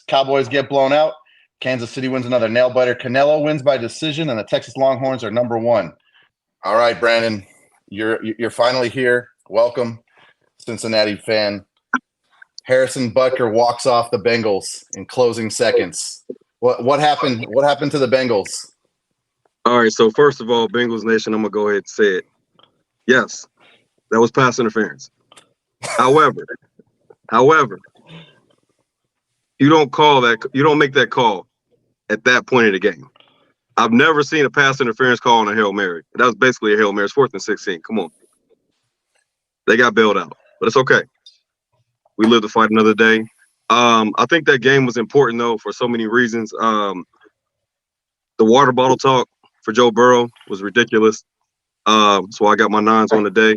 Cowboys get blown out. Kansas City wins another nail-biter. Canelo wins by decision, and the Texas Longhorns are number one. All right, Brandon, you're finally here. Welcome, Cincinnati fan. Harrison Butker walks off the Bengals in closing seconds. What happened? What happened to the Bengals? All right, so first of all, Bengals Nation, I'm going to go ahead and say it. Yes, that was pass interference. However, you don't make that call at that point of the game. I've never seen a pass interference call on a Hail Mary. That was basically a Hail Mary. It's 4th and 16. Come on. They got bailed out, but it's okay. We live to fight another day. I think that game was important, though, for so many reasons. The water bottle talk for Joe Burrow was ridiculous. So I got my 9s on the day.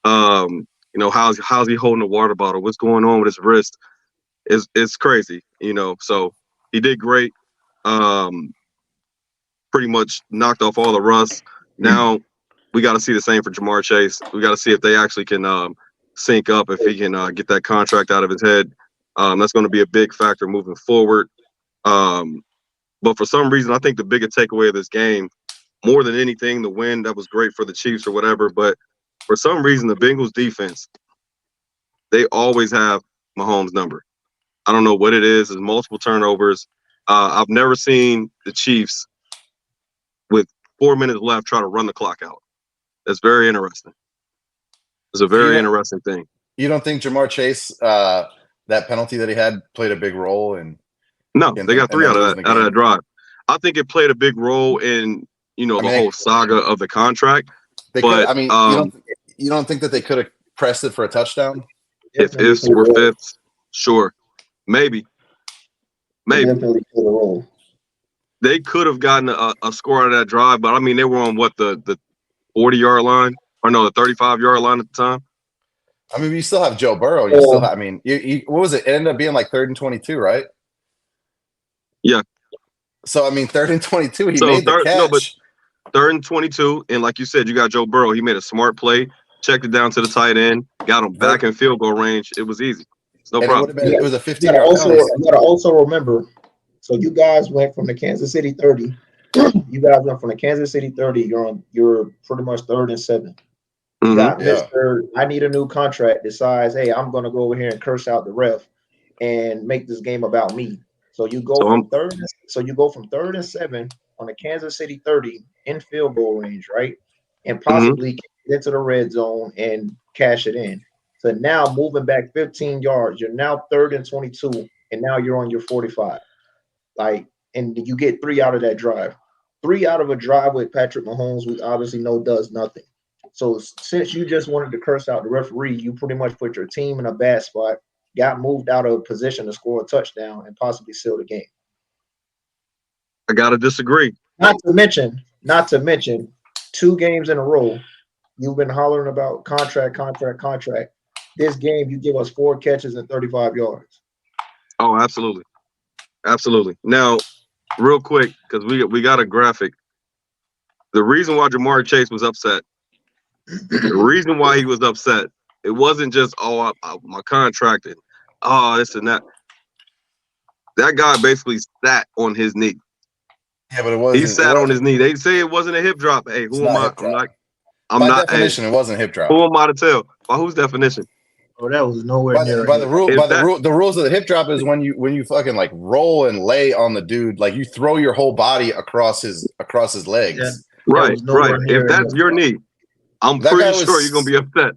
How's he holding the water bottle? What's going on with his wrist? It's crazy, So he did great. Pretty much knocked off all the rust. Now we got to see the same for Jamar Chase. We got to see if they actually can sync up, if he can get that contract out of his head. That's going to be a big factor moving forward. But for some reason, I think the biggest takeaway of this game, more than anything, the win, that was great for the Chiefs or whatever. But for some reason, the Bengals defense, they always have Mahomes' number. I don't know what it is. There's multiple turnovers. I've never seen the Chiefs with 4 minutes left try to run the clock out. That's very interesting. It's a very interesting thing. You don't think Jamar Chase, that penalty that he had, played a big role in? No, they got 3 out of that drive. I think it played a big role in the whole saga of the contract. You don't think that they could have pressed it for a touchdown? If ifs were fifths, sure, maybe. They could have gotten a score out of that drive, but I mean, they were on the 40-yard line, or no, the 35-yard line at the time. I mean, you still have Joe Burrow. You still have, what was it? It ended up being like 3rd and 22, right? Yeah. So, I mean, 3rd and 22, he made the catch. No, but 3rd and 22, and like you said, you got Joe Burrow. He made a smart play, checked it down to the tight end, got him back in field goal range. It was easy. It's no problem. It was a 15-yard penalty. You got to also remember, so you guys went from the Kansas City 30. You guys went from the Kansas City 30. You're pretty much 3rd and 7. You got Mr. I need a new contract decides, hey, I'm going to go over here and curse out the ref and make this game about me. So you go from 3rd and 7 on the Kansas City 30 in field goal range, right? And possibly get into the red zone and cash it in. So now moving back 15 yards, you're now 3rd and 22, and now you're on your 45. And you get 3 out of that drive. 3 out of a drive with Patrick Mahomes, we obviously know does nothing. So since you just wanted to curse out the referee, you pretty much put your team in a bad spot, got moved out of position to score a touchdown and possibly seal the game. I gotta disagree. Not to mention, 2 games in a row, you've been hollering about contract. This game, you give us 4 catches and 35 yards. Oh, absolutely. Now, real quick, because we got a graphic. The reason why Jamar Chase was upset, it wasn't just, my contract and this and that. That guy basically sat on his knee. Yeah, but it wasn't. He sat on his knee. They say it wasn't a hip drop. Hey, who am I? By definition, it wasn't a hip drop. Who am I to tell? By whose definition? Oh, that was nowhere near. The rules of the hip drop is when you fucking like roll and lay on the dude, like you throw your whole body across his legs. Yeah. Right. If that's your knee, I'm pretty sure you're gonna be upset.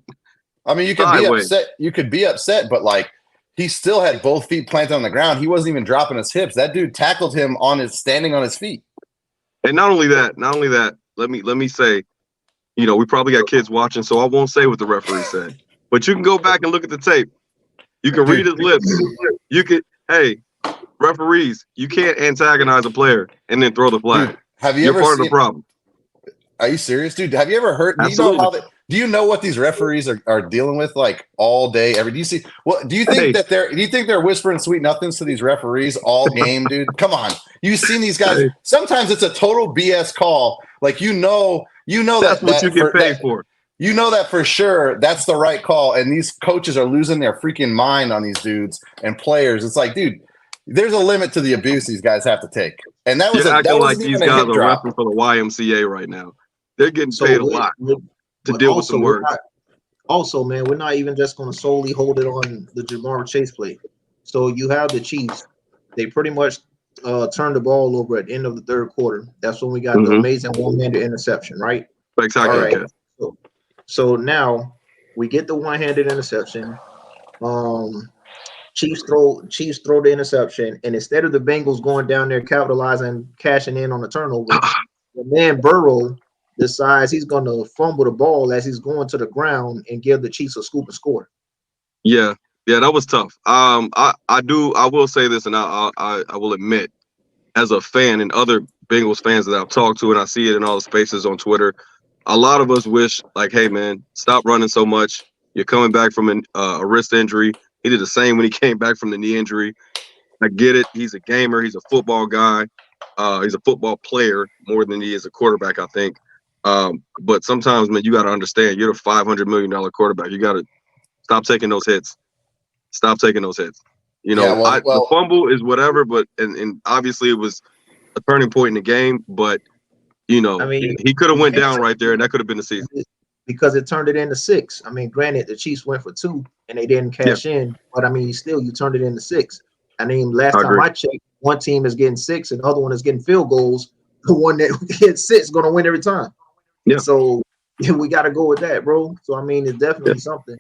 I mean, you could be upset. You could be upset, but like he still had both feet planted on the ground. He wasn't even dropping his hips. That dude tackled him standing on his feet. And not only that. Let me say, we probably got kids watching, so I won't say what the referee said. But you can go back and look at the tape. You can read his lips. Hey, referees, you can't antagonize a player and then throw the flag. Dude, have you You're ever part of the problem. Are you serious, dude? Have you ever heard? Absolutely. Do you know what these referees are dealing with like all day? Do you see? Well, do you think they're whispering sweet nothings to these referees all game, dude? Come on, you've seen these guys. Sometimes it's a total BS call. Like that's what you get paid for. You know that for sure. That's the right call. And these coaches are losing their freaking mind on these dudes and players. It's like, dude, there's a limit to the abuse these guys have to take, and that was You're acting that like wasn't these even a guys hip are drop. wrestling for the YMCA right now. They're getting paid a lot to deal with some words. Also, man, we're not even just going to solely hold it on the Jamar Chase play. So you have the Chiefs. They pretty much turned the ball over at the end of the third quarter. That's when we got the amazing one-handed interception, right? Spectacular. All right. So now we get the one-handed interception. Chiefs throw the interception, and instead of the Bengals going down there capitalizing, cashing in on the turnover, the man Burrow decides he's going to fumble the ball as he's going to the ground and give the Chiefs a scoop and score. Yeah, that was tough. I will say this, and I will admit, as a fan and other Bengals fans that I've talked to, and I see it in all the spaces on Twitter, a lot of us wish, like, hey man, stop running so much. You're coming back from a wrist injury. He did the same when he came back from the knee injury. I get it. He's a gamer. He's a football guy. He's a football player more than he is a quarterback, I think. But sometimes, man, you got to understand, you're a $500 million quarterback. You got to stop taking those hits. Stop taking those hits. You know, the fumble is whatever, but and obviously it was a turning point in the game. But you know, I mean, he could have went down right there, and that could have been the season. Because it turned it into 6. I mean, granted, the Chiefs went for 2 and they didn't cash in, but I mean, still, you turned it into 6. I mean, last time I checked, one team is getting 6 and the other one is getting field goals. The one that gets 6 is going to win every time. Yeah. So we got to go with that, bro. So I mean, it's definitely something.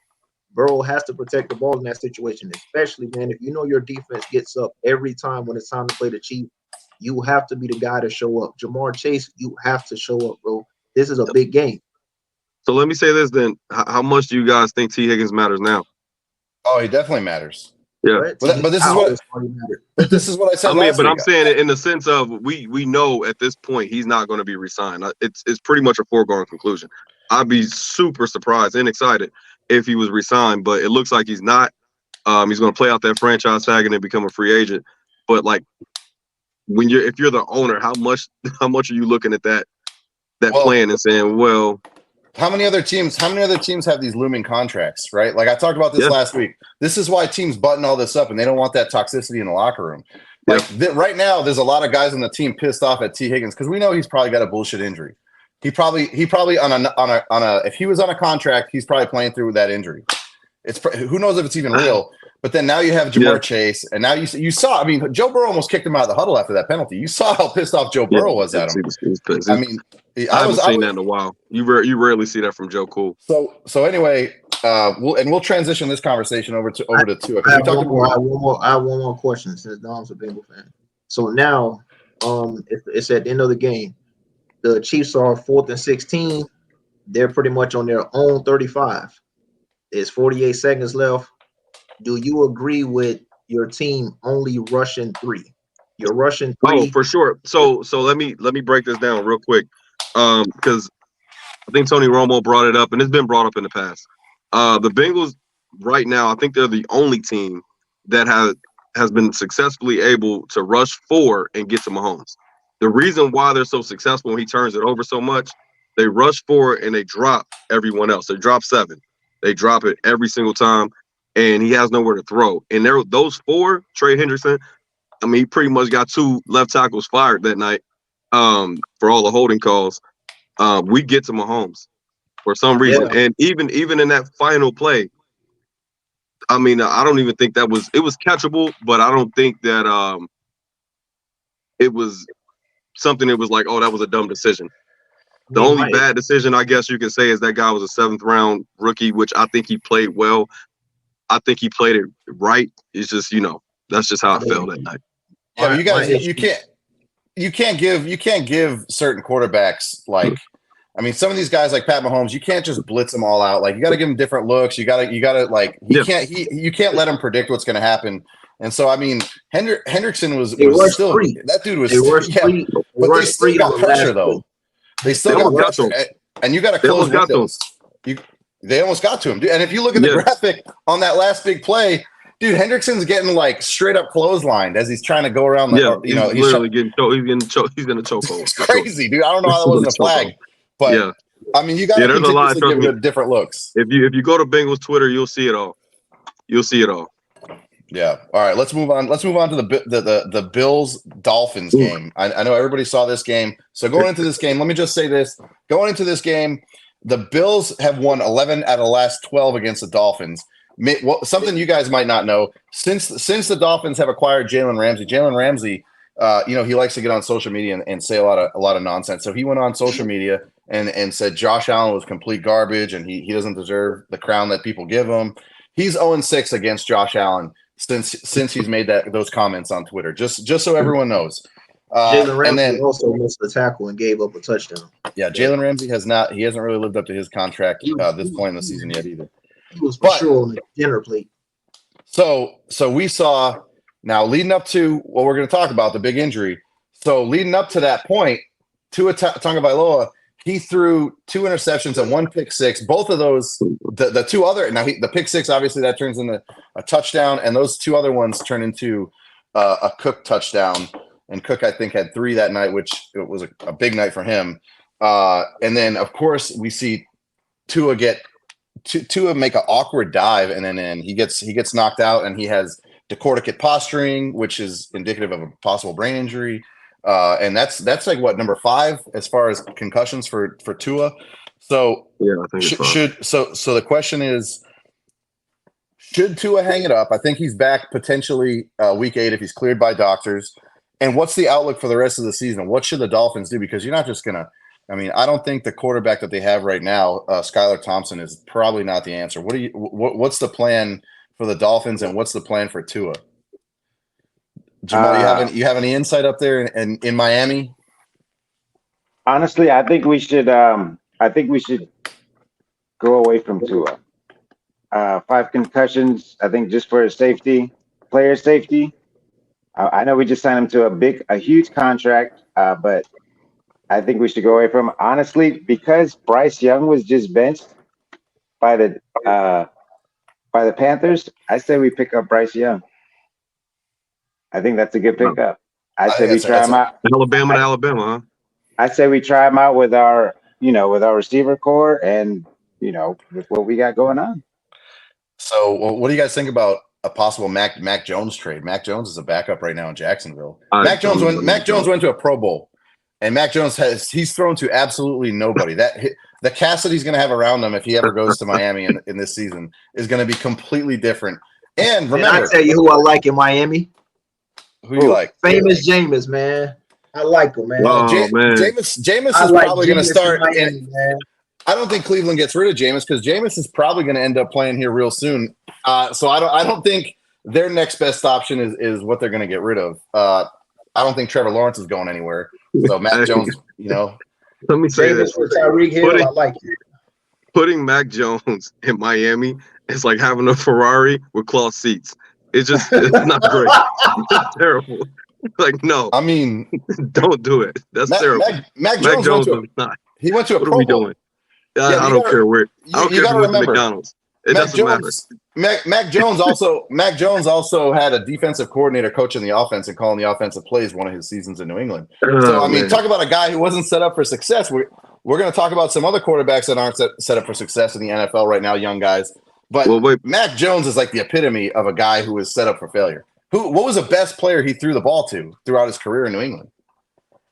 Burrow has to protect the ball in that situation, especially, man, if you know your defense gets up every time when it's time to play the Chiefs, you have to be the guy to show up. Jamar Chase, you have to show up, bro. This is a big game. So let me say this then. How much do you guys think T. Higgins matters now? Oh, he definitely matters. Yeah. But this is what I said last week. But I'm saying it in the sense of we know at this point he's not going to be re-signed. It's pretty much a foregone conclusion. I'd be super surprised and excited if he was re-signed, but it looks like he's not. He's going to play out that franchise tag and then become a free agent. But like, if you're the owner, how much are you looking at that plan and saying, well, how many other teams have these looming contracts, right? Like I talked about this last week. This is why teams button all this up, and they don't want that toxicity in the locker room. Like right now, there's a lot of guys on the team pissed off at T. Higgins because we know he's probably got a bullshit injury. He probably on a if he was on a contract, he's probably playing through with that injury. It's who knows if it's even real. But then now you have Jamar Chase, and now you saw. I mean, Joe Burrow almost kicked him out of the huddle after that penalty. You saw how pissed off Joe Burrow was at him. He was pissed. I mean, I haven't seen that in a while. You rarely see that from Joe Cool. So anyway, we'll transition this conversation over to Tua. I have one more question since Dom's a Bengal fan. So now, it's at the end of the game. The Chiefs are 4th and 16. They're pretty much on their own 35. There's 48 seconds left. Do you agree with your team only rushing 3? You're rushing 3. Oh, for sure. So let me break this down real quick, because I think Tony Romo brought it up, and it's been brought up in the past. The Bengals right now, I think they're the only team that has been successfully able to rush 4 and get to Mahomes. The reason why they're so successful when he turns it over so much, they rush 4 and they drop everyone else. They drop 7. They drop it every single time, and he has nowhere to throw. And those 4, Trey Hendrickson, I mean, he pretty much got 2 left tackles fired that night for all the holding calls. We get to Mahomes for some reason. Yeah. And even in that final play, I mean, I don't even think it was catchable, but I don't think that it was something that was like, oh, that was a dumb decision. The only bad decision, I guess you could say, is that guy was a 7th round rookie, which I think he played well. I think he played it right. It's just, that's just how it felt that night. Yeah, you guys, you can't give certain quarterbacks, like, I mean, some of these guys like Pat Mahomes, you can't just blitz them all out. Like, you got to give them different looks. You got to like, you can't let him predict what's going to happen. And so, I mean, Hendrickson was still 3. That dude was 3. But they still got pressure though. They still got pressure, and you got to close windows. They almost got to him, dude. And if you look at the graphic on that last big play, dude, Hendrickson's getting like straight up clotheslined as he's trying to go around. He's literally getting choked. He's gonna choke. It's crazy, dude. I don't know how that wasn't a flag, but I mean, you got to continuously give different looks. If you go to Bengals Twitter, you'll see it all. Yeah. All right. Let's move on. Let's move on to the Bills Dolphins game. I know everybody saw this game. So going into this game, let me just say this: going into this game, the Bills have won 11 out of the last 12 against the Dolphins. Something you guys might not know: since the Dolphins have acquired Jalen Ramsey, he likes to get on social media and say a lot of nonsense. So he went on social media and said Josh Allen was complete garbage and he doesn't deserve the crown that people give him. He's 0-6 against Josh Allen since he's made those comments on Twitter. Just so everyone knows. Jalen Ramsey also missed the tackle and gave up a touchdown. Yeah, Jalen Ramsey hasn't really lived up to his contract at this point in the season yet either. He was for sure on the dinner plate. So we saw now leading up to what we're going to talk about, the big injury. So leading up to that point, Tua Tagovailoa, he threw 2 interceptions and 1 pick six. Both of those, the two other the pick six obviously that turns into a touchdown, and those 2 other ones turn into a Cook touchdown. And Cook, I think, had 3 that night, which it was a big night for him. And then, of course, we see Tua make an awkward dive, and then he gets knocked out, and he has decorticate posturing, which is indicative of a possible brain injury. And that's like what, number 5 as far as concussions for Tua. So yeah, I think so the question is, should Tua hang it up? I think he's back potentially week 8 if he's cleared by doctors. And what's the outlook for the rest of the season? What should the Dolphins do? Because you're not just gonna. I mean, I don't think the quarterback that they have right now, Skylar Thompson, is probably not the answer. What's the plan for the Dolphins, and what's the plan for Tua? Jamal, you have any insight up there in Miami? Honestly, I think we should go away from Tua. 5 concussions, I think, just for his safety, player safety. I know we just signed him to a huge contract, but I think we should go away from him. Honestly, because Bryce Young was just benched by the Panthers, I say we pick up Bryce Young. I think that's a good pickup. I say we try him out. Alabama to Alabama, huh? I say we try him out with our receiver core and, with what we got going on. So what do you guys think about a possible Mac Jones trade? Mac Jones is a backup right now in Jacksonville. Mac Jones went to a Pro Bowl, and Mac Jones he's thrown to absolutely nobody. The cast that he's going to have around him if he ever goes to Miami in this season is going to be completely different. And remember, I tell you who I like in Miami. Who you like? Famous Jameis, man. I like him, man. Jameis is probably going to start. Miami, man. I don't think Cleveland gets rid of Jameis because Jameis is probably going to end up playing here real soon. So I don't think their next best option is what they're going to get rid of. I don't think Trevor Lawrence is going anywhere. So Mac Jones, Let me say this: for Tyreek Hill, I like it. Putting Mac Jones in Miami is like having a Ferrari with cloth seats. It's not great. It's terrible. Like, no. I mean, don't do it. That's terrible. Mac Jones is not. He went to a What Pro are we Bowl. doing? I don't care where. I don't care if he went to McDonald's. It doesn't matter. Mac Jones also had a defensive coordinator coaching the offense and calling the offensive plays one of his seasons in New England. So I mean, talk about a guy who wasn't set up for success. We're going to talk about some other quarterbacks that aren't set up for success in the NFL right now, young guys. But Mac Jones is like the epitome of a guy who is set up for failure. What was the best player he threw the ball to throughout his career in New England?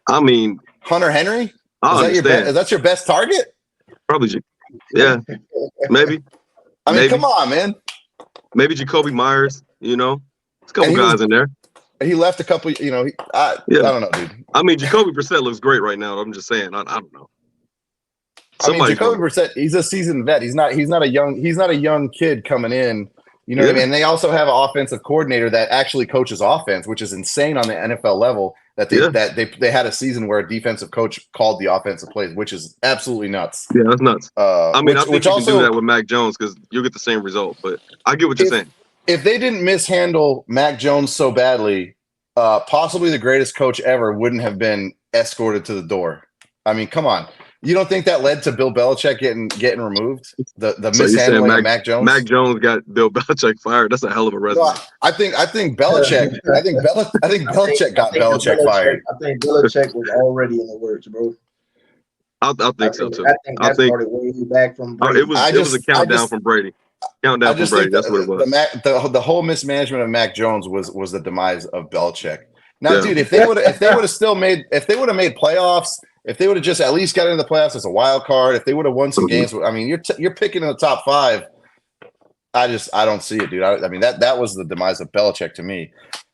I mean, Hunter Henry. Is that your best target? Probably. Yeah, maybe. I mean, come on, man. Maybe Jacoby Myers. There's a couple guys in there. He left a couple. I don't know, dude. I mean, Jacoby Brissett looks great right now. I'm just saying. I don't know. Jacoby Brissett, he's a seasoned vet. He's not a young kid coming in. You know what I mean? And they also have an offensive coordinator that actually coaches offense, which is insane on the NFL level. That they had a season where a defensive coach called the offensive plays, which is absolutely nuts. Yeah, that's nuts. I think you can do that with Mac Jones because you'll get the same result. But I get what you're saying. If they didn't mishandle Mac Jones so badly, possibly the greatest coach ever wouldn't have been escorted to the door. I mean, come on. You don't think that led to Bill Belichick getting removed? The mishandling of Mac Jones? Mac Jones got Bill Belichick fired. That's a hell of a resume. No, I think Belichick. I think Belichick got Belichick fired. I think Belichick was already in the works, bro. I think so too. I think that started way back from Brady. It was a countdown from Brady. Countdown from Brady. That's what it was. The whole mismanagement of Mac Jones was the demise of Belichick. Now, dude, if they would have made playoffs, if they would have just at least got into the playoffs as a wild card, if they would have won some games, I mean, you're picking in the top 5. I don't see it, dude. I mean, that was the demise of Belichick to me.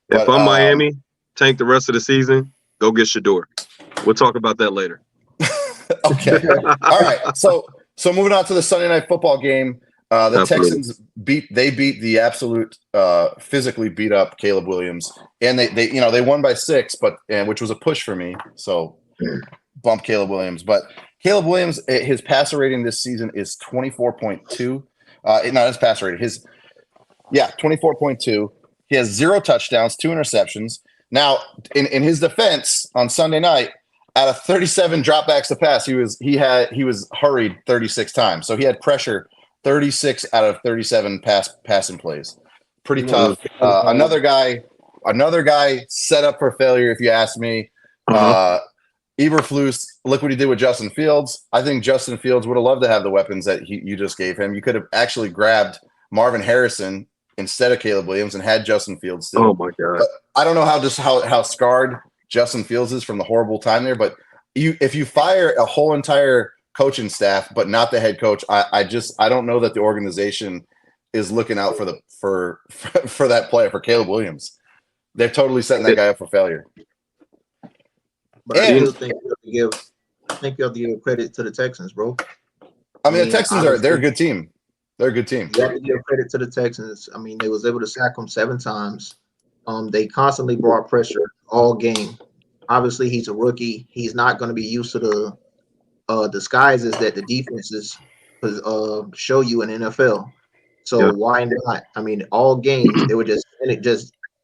But, if I'm Miami, tank the rest of the season, go get Shador. We'll talk about that later. Okay. All right. So moving on to the Sunday Night Football game, the Texans beat the absolute physically beat up Caleb Williams, and they won by 6, which was a push for me. So bump Caleb Williams, but Caleb Williams, his passer rating this season is 24.2. Not his passer rating. 24.2. He has 0 touchdowns, 2 interceptions. Now, in his defense on Sunday night, out of 37 dropbacks to pass, he was hurried 36 times. So he had pressure 36 out of 37 passing plays. Pretty tough. Another guy set up for failure, if you ask me. Eberflus, look what he did with Justin Fields. I think Justin Fields would have loved to have the weapons that you just gave him. You could have actually grabbed Marvin Harrison instead of Caleb Williams and had Justin Fields still. Oh my God! But I don't know how scarred Justin Fields is from the horrible time there. But if you fire a whole entire coaching staff, but not the head coach, I don't know that the organization is looking out for that player, for Caleb Williams. They're totally setting that guy up for failure. But I still think you have to give credit to the Texans, bro. I mean, the Texans they're a good team. They're a good team. You have to give credit to the Texans. I mean, they was able to sack them 7 times. They constantly brought pressure all game. Obviously, he's a rookie. He's not going to be used to the disguises that the defenses show you in NFL. So why not? I mean, all games they were just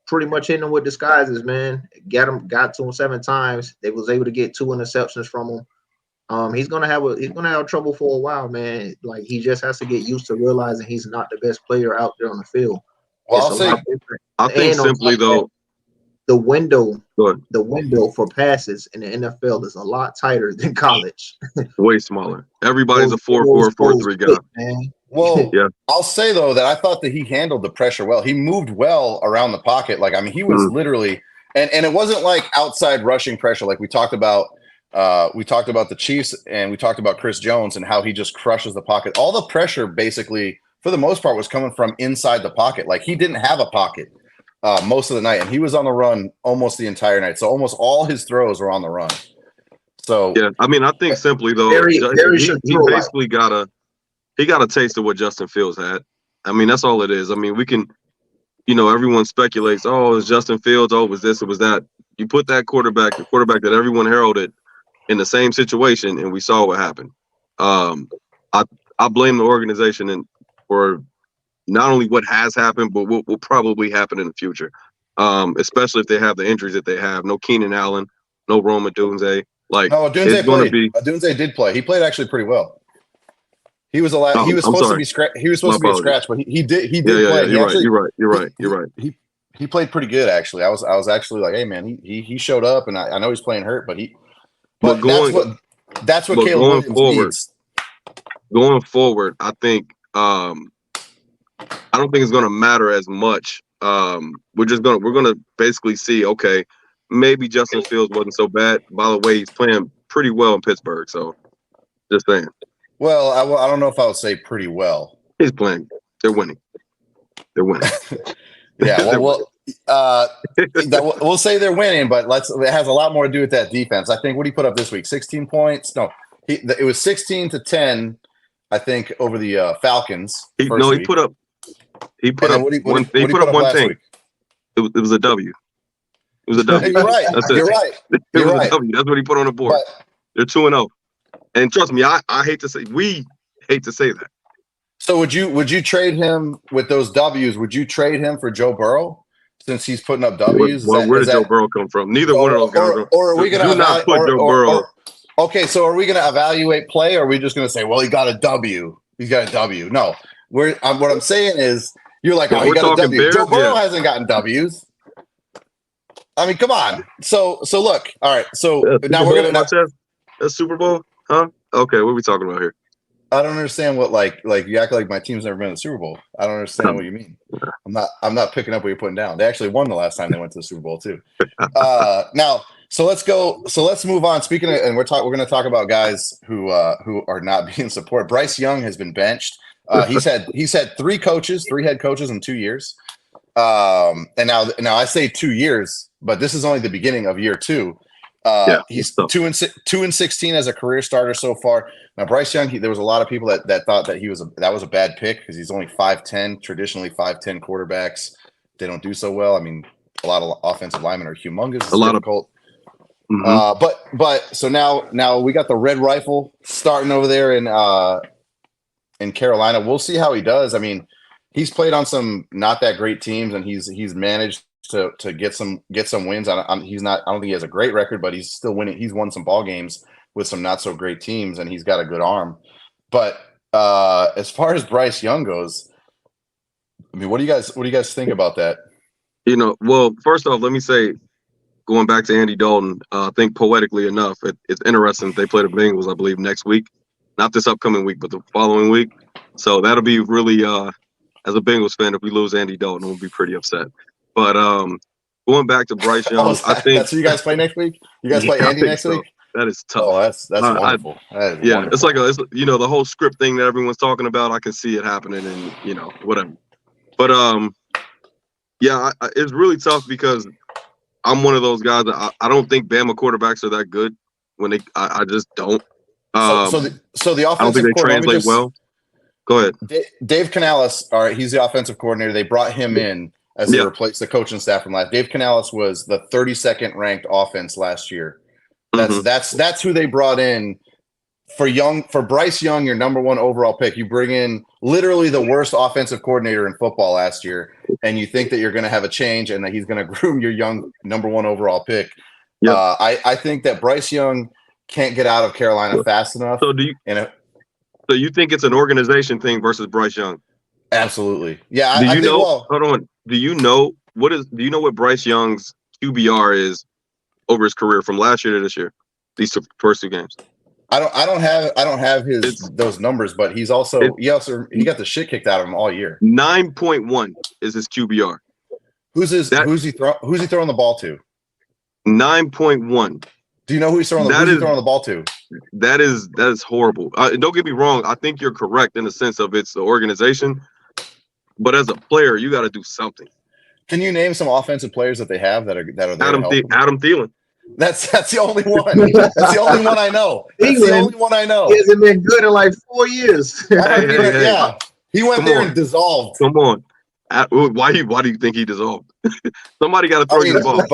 pretty much hitting him with disguises, man. Got to him 7 times. They was able to get 2 interceptions from him. He's gonna have trouble for a while, man. Like, he just has to get used to realizing he's not the best player out there on the field. Well, I think simply though, the window for passes in the NFL is a lot tighter than college. Way smaller. Everybody's a 4-4, 4-3 guy. Man. Well, I'll say though that I thought that he handled the pressure well. He moved well around the pocket. Like, I mean, he was literally, and it wasn't like outside rushing pressure. Like we talked about the Chiefs and we talked about Chris Jones and how he just crushes the pocket. All the pressure basically, for the most part, was coming from inside the pocket. Like, he didn't have a pocket most of the night, and he was on the run almost the entire night. So almost all his throws were on the run. So yeah, I mean, I think simply though, he basically got a taste of what Justin Fields had. I mean, that's all it is. I mean, we can, everyone speculates, oh, it was Justin Fields, oh, it was this, it was that. You put that quarterback, the quarterback that everyone heralded, in the same situation, and we saw what happened. I blame the organization for not only what has happened, but what will probably happen in the future. Especially if they have the injuries that they have. No Keenan Allen, no Rome Odunze. Odunze played. Odunze did play. He played actually pretty well. He was allowed. He was supposed to be a scratch, but he did play. You're right. He played pretty good actually. I was actually like, hey man, he showed up, and I know he's playing hurt, but that's what Caleb Williams needs. Going forward, I think I don't think it's going to matter as much. We're going to basically see, okay, maybe Justin Fields wasn't so bad. By the way, he's playing pretty well in Pittsburgh. So just saying. Well, I don't know if I would say pretty well. He's playing. They're winning. Yeah. We'll say they're winning, but it has a lot more to do with that defense. I think what he put up this week, 16 points. No, it was 16-10. I think over the Falcons. He put up one thing. It was a W. It was a W. You're right. You're right. That's what he put on the board. But they're 2-0. And trust me, we hate to say that. So would you trade him with those W's? Would you trade him for Joe Burrow since he's putting up W's? Where did Joe Burrow come from? Neither one of those guys. Or are we going to not put Joe Burrow? Okay, so are we going to evaluate play, or are we just going to say, well, he got a W? He's got a W. No, what I'm saying is, you're like, oh, he got a W. Bears, Joe Burrow hasn't gotten W's. I mean, come on. So look. All right. So now we're going to – That's Super Bowl? Huh? Okay, what are we talking about here? I don't understand what like you act like my team's never been to the Super Bowl. I don't understand what you mean. I'm not picking up what you're putting down. They actually won the last time they went to the Super Bowl too. Now, so let's go. So let's move on. Speaking of, and we're going to talk about guys who are not being supported. Bryce Young has been benched. He's had 3 head coaches in 2 years. And now I say 2 years, but this is only the beginning of year 2. He's 2-16 as a career starter so far. Now Bryce Young, there was a lot of people that thought that that was a bad pick because he's only 5'10". Traditionally 5'10" quarterbacks, they don't do so well. I mean, a lot of offensive linemen are humongous. It's difficult. But so now we got the Red Rifle starting over there in Carolina. We'll see how he does. I mean, he's played on some not that great teams, and he's managed to get some wins. I don't think he has a great record, but he's still winning. He's won some ball games with some not so great teams, and he's got a good arm. But as far as Bryce Young goes, I mean, what do you guys think about that? Well, first off, let me say, going back to Andy Dalton, I think poetically enough, it's interesting that they play the Bengals, I believe, next week. Not this upcoming week, but the following week. So that'll be really, as a Bengals fan, if we lose Andy Dalton, we'll be pretty upset. But going back to Bryce Young, I think that's who you guys play next week. You guys play Andy next week. That is tough. Oh, that's wonderful. Wonderful. It's like the whole script thing that everyone's talking about. I can see it happening, and whatever. But it's really tough because I'm one of those guys that I don't think Bama quarterbacks are that good. I just don't. So the offensive I don't think they translate well. Go ahead. Dave Canales, all right, he's the offensive coordinator. They brought him in as they replaced the coaching staff from last. Dave Canales was the 32nd ranked offense last year. That's who they brought in for Bryce Young, your number 1 overall pick. You bring in literally the worst offensive coordinator in football last year, and you think that you're going to have a change and that he's going to groom your young number 1 overall pick. Yep. I think that Bryce Young can't get out of Carolina fast enough. So so you think it's an organization thing versus Bryce Young? Absolutely. Yeah. Hold on. Do you know what Bryce Young's QBR is over his career from last year to this year? These first 2 games. I don't have those numbers, but he got the shit kicked out of him all year. 9.1 is his QBR. Who's he throwing the ball to? 9.1. Do you know who he's throwing the ball to? That is horrible. Don't get me wrong. I think you're correct in the sense of it's the organization, but as a player, you got to do something. Can you name some offensive players that they have that are there? Adam Thielen. That's the only one. That's the only one I know. That's the only one I know. He hasn't been good in like 4 years. Yeah, he went there and dissolved. Come on. Why do you think he dissolved? Somebody got to throw you the ball.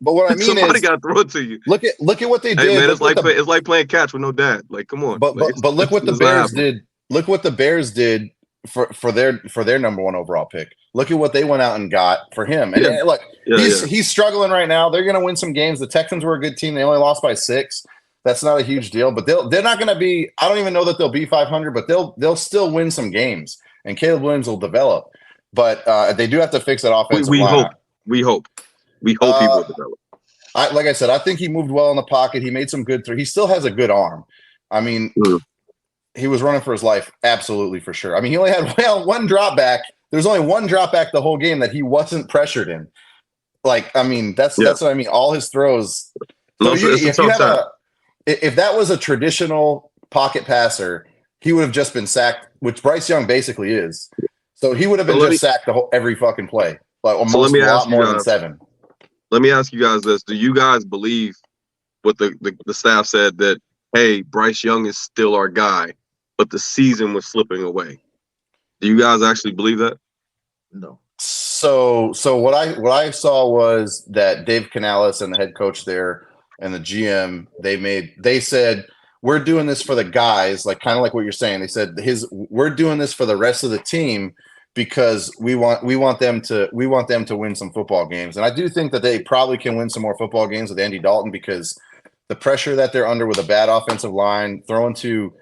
But what I mean somebody got to throw it to you. Look at what they did. Hey, man, it's like playing catch with no dad. Like, come on. But look what the Bears did. Look what the Bears did for their number 1 overall pick. Look at what they went out and got for him. And look, he's struggling right now. They're going to win some games. The Texans were a good team. They only lost by 6. That's not a huge deal. But they're not going to be. I don't even know that they'll be 500. But they'll still win some games. And Caleb Williams will develop. But they do have to fix that offensive line. We hope he will develop. Like I said, I think he moved well in the pocket. He made some good throws. He still has a good arm. I mean, he was running for his life, absolutely, for sure. I mean, he only had one drop back. There's only one drop back the whole game that he wasn't pressured in. Like, I mean, that's what I mean. All his throws. So if that was a traditional pocket passer, he would have just been sacked, which Bryce Young basically is. So he would have been sacked every fucking play, like almost a lot more than 7. Let me ask you guys this: do you guys believe what the staff said that, hey, Bryce Young is still our guy, but the season was slipping away? Do you guys actually believe that? No. So what I saw was that Dave Canales and the head coach there and the GM, they said, we're doing this for the guys, like kind of like what you're saying. They said we're doing this for the rest of the team because we want them to win some football games. And I do think that they probably can win some more football games with Andy Dalton because the pressure that they're under with a bad offensive line, throwing to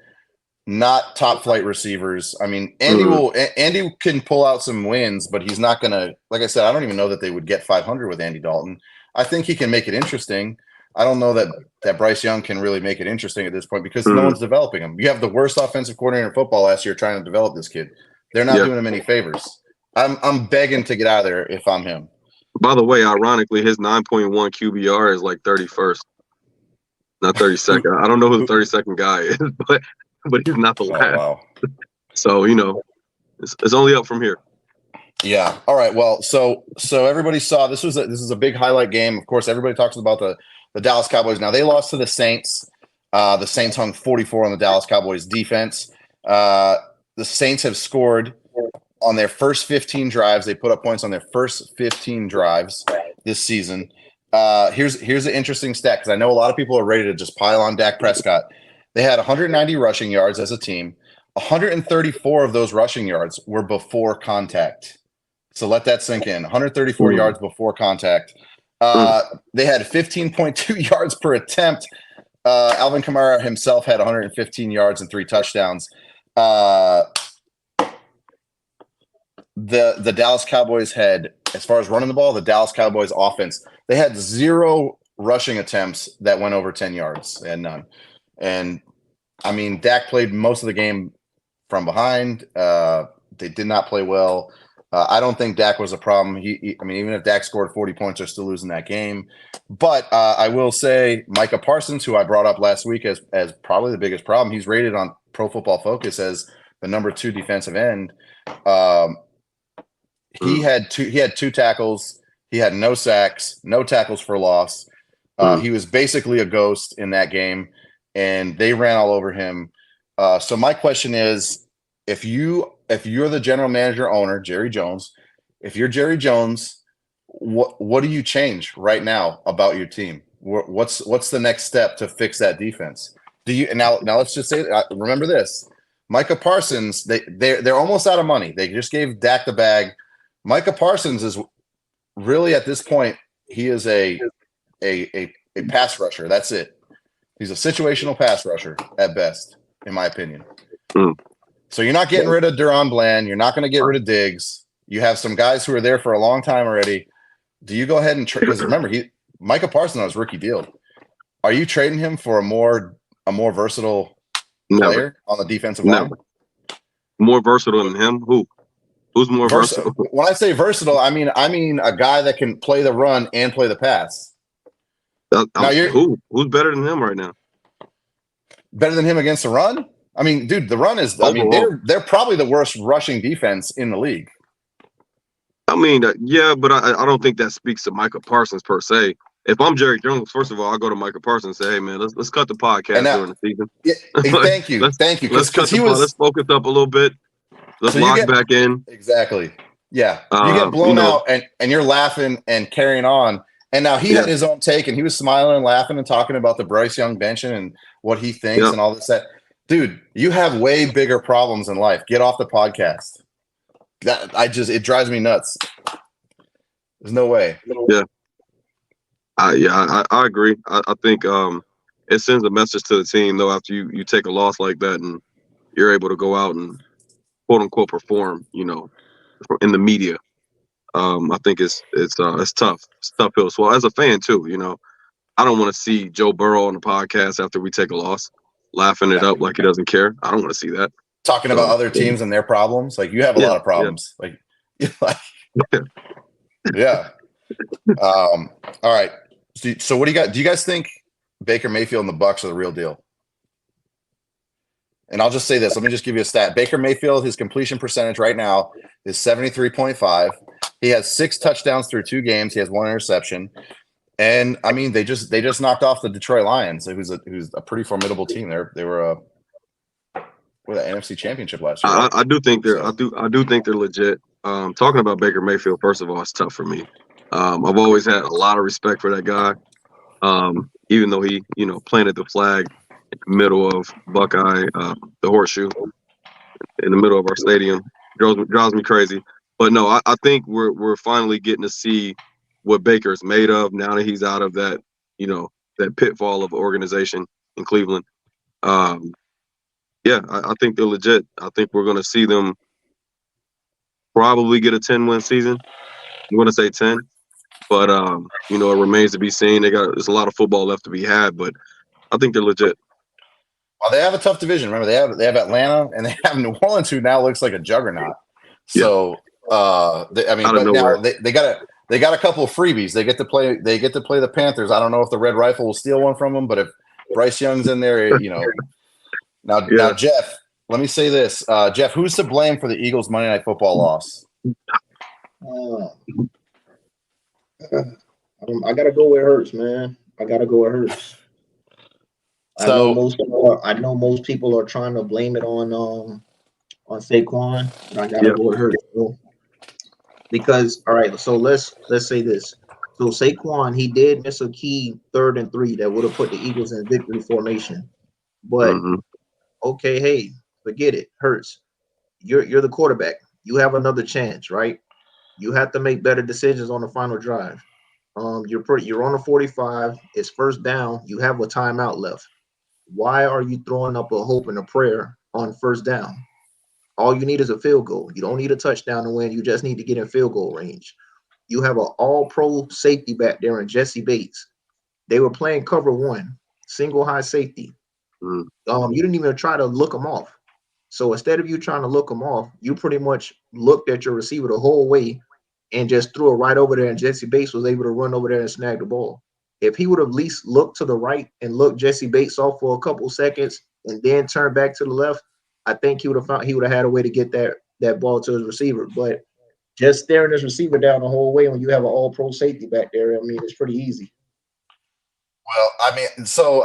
not top flight receivers. I mean, Andy can pull out some wins, but he's not going to, like I said, I don't even know that they would get 500 with Andy Dalton. I think he can make it interesting. I don't know that Bryce Young can really make it interesting at this point because no Mm. one's developing him. You have the worst offensive coordinator in football last year trying to develop this kid. They're not Yeah. doing him any favors. I'm begging to get out of there if I'm him. By the way, ironically, his 9.1 QBR is like 31st, not 32nd. I don't know who the 32nd guy is, but he's not the Oh last. wow. So it's only up from here. Yeah. All right. Well, so everybody saw this is a big highlight game. Of course, everybody talks about the Dallas Cowboys. Now they lost to the Saints. The Saints hung 44 on the Dallas Cowboys defense. The Saints have scored on their first 15 drives. They put up points on their first 15 drives this season. Here's an interesting stat because I know a lot of people are ready to just pile on Dak Prescott. They had 190 rushing yards as a team. 134 of those rushing yards were before contact. So let that sink in. 134 yards before contact. They had 15.2 yards per attempt. Alvin Kamara himself had 115 yards and 3 touchdowns. The Dallas Cowboys had, as far as running the ball, the Dallas Cowboys offense, they had 0 rushing attempts that went over 10 yards and none. And I mean, Dak played most of the game from behind. They did not play well. I don't think Dak was a problem. I mean, even if Dak scored 40 points, they're still losing that game. But I will say Micah Parsons, who I brought up last week as probably the biggest problem, he's rated on Pro Football Focus as the number 2 defensive end. He had 2 tackles. He had no sacks, no tackles for loss. He was basically a ghost in that game, and they ran all over him. So my question is, if you're the general manager owner, Jerry Jones, if you're Jerry Jones, what do you change right now about your team? What's the next step to fix that defense? Now let's just say, remember this, Micah Parsons, they're almost out of money. They just gave Dak the bag. Micah Parsons is really at this point, he is a pass rusher. That's it. He's a situational pass rusher at best, in my opinion. So you're not getting rid of Duron Bland. You're not going to get rid of Diggs. You have some guys who are there for a long time already. Do you go ahead and because remember, Micah Parsons on his rookie deal. Are you trading him for a more versatile player on the defensive line? More versatile than him? Who's more versatile? When I say versatile, I mean a guy that can play the run and play the pass. Who's better than him right now? Better than him against the run? I mean, dude, the run is. I mean, they're probably the worst rushing defense in the league. I mean, yeah, but I don't think that speaks to Micah Parsons per se. If I'm Jerry Jones, first of all, I'll go to Micah Parsons and say, "Hey, man, let's cut the podcast during the season." Yeah, thank you. Let's focus up a little bit. Let's lock back in. Exactly. Yeah, you get blown out, and you're laughing and carrying on. And now he had his own take, and he was smiling and laughing and talking about the Bryce Young benching and what he thinks and all this. Dude, you have way bigger problems in life. Get off the podcast. It drives me nuts. There's no way. Yeah. I agree. I think it sends a message to the team though after you take a loss like that and you're able to go out and quote unquote perform, in the media. I think it's tough. It's tough hill. So as a fan too, I don't want to see Joe Burrow on the podcast after we take a loss, laughing it up like he doesn't care. I don't want to see that. Talking about other teams and their problems. Like you have a lot of problems. Yeah. All right. So what do you got? Do you guys think Baker Mayfield and the Bucs are the real deal? And I'll just say this. Let me just give you a stat. Baker Mayfield, his completion percentage right now is 73.5. He has 6 touchdowns through 2 games. He has 1 interception. And I mean, they just knocked off the Detroit Lions, who's a pretty formidable team. They were the NFC Championship last year. Right? I do think they're legit. Talking about Baker Mayfield, first of all, it's tough for me. I've always had a lot of respect for that guy. Even though he, planted the flag in the middle of Buckeye, the horseshoe in the middle of our stadium, drives me crazy. But no, I think we're finally getting to see what Baker's made of now that he's out of that, that pitfall of organization in Cleveland. I think they're legit. I think we're going to see them probably get a 10-win season. I'm going to say 10, but you know, it remains to be seen. There's a lot of football left to be had, but I think they're legit. Well, they have a tough division. Remember, they have Atlanta and they have New Orleans, who now looks like a juggernaut. So, I mean, but now they got a couple of freebies. They get to play the Panthers. I don't know if the Red Rifle will steal one from them, but if Bryce Young's in there, you know. Now, Jeff, let me say this, Jeff, who's to blame for the Eagles' Monday Night Football loss? I gotta go where it hurts, man. I gotta go where it hurts. I know most people are trying to blame it on Saquon, but I gotta go where it hurts, bro. Because all right, so let's say this. So Saquon, he did miss a key 3rd and 3 that would have put the Eagles in victory formation. But okay, hey, forget it. Hurts. You're the quarterback. You have another chance, right? You have to make better decisions on the final drive. You're on the 45. It's 1st down. You have a timeout left. Why are you throwing up a hope and a prayer on 1st down? All you need is a field goal. You don't need a touchdown to win. You just need to get in field goal range. You have an all-pro safety back there in Jesse Bates. They were playing cover 1, single high safety. You didn't even try to look them off. So instead of you trying to look them off, you pretty much looked at your receiver the whole way and just threw it right over there, and Jesse Bates was able to run over there and snag the ball. If he would have at least looked to the right and looked Jesse Bates off for a couple seconds and then turned back to the left, I think he would have had a way to get that ball to his receiver. But just staring his receiver down the whole way when you have an all-pro safety back there, I mean, it's pretty easy. Well, I mean, so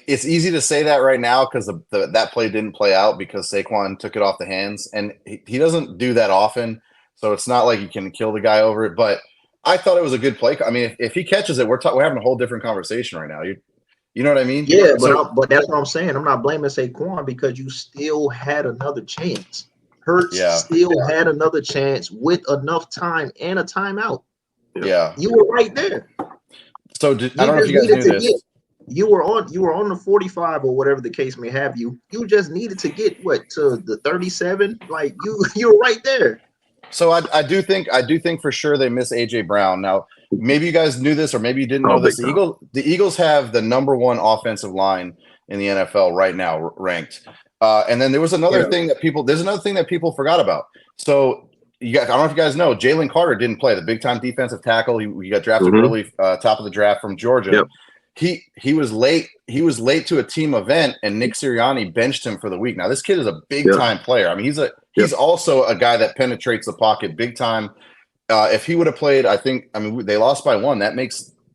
it's easy to say that right now because that play didn't play out because Saquon took it off the hands, and he doesn't do that often, so it's not like you can kill the guy over it. But I thought it was a good play. I mean, if he catches it, we're having a whole different conversation right now. You know what I mean? Yeah, but that's what I'm saying. I'm not blaming Saquon because you still had another chance. Hurts still had another chance with enough time and a timeout. Yeah, you were right there. So I don't know if you guys knew this. You were on the 45 or whatever the case may have you. You just needed to get to the 37. Like you're right there. So I do think for sure they miss AJ Brown. Now maybe you guys knew this or maybe you didn't know this. The Eagles have the #1 offensive line in the NFL right now ranked. And then there was another thing that people forgot about. So I don't know if you guys know, Jalen Carter didn't play, the big time defensive tackle. He got drafted early, top of the draft from Georgia. Yep. He was late. He was late to a team event, and Nick Sirianni benched him for the week. Now this kid is a big time player. I mean, he's also a guy that penetrates the pocket big time. If he would have played, they lost by 1.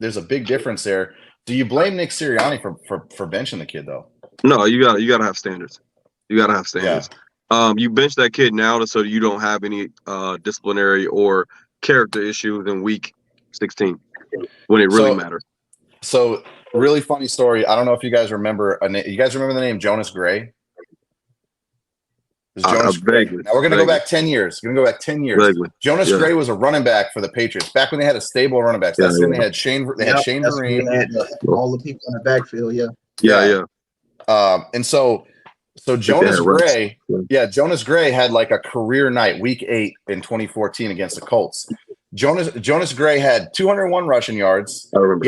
There's a big difference there. Do you blame Nick Sirianni for benching the kid though? No, you gotta have standards. You gotta have standards. Yeah. You bench that kid now so you don't have any disciplinary or character issues in week 16 when it really matters. So, really funny story. I don't know if you guys remember. You guys remember the name Jonas Gray? Jonas Gray. Now we're going to go back 10 years. Jonas Gray was a running back for the Patriots back when they had a stable of running backs. That's when they had Shane. They had Shane Vereen. All the people in the backfield. And so Jonas Gray, Jonas Gray had like a career night, week 8 in 2014 against the Colts. Jonas Gray had 201 rushing yards. I remember.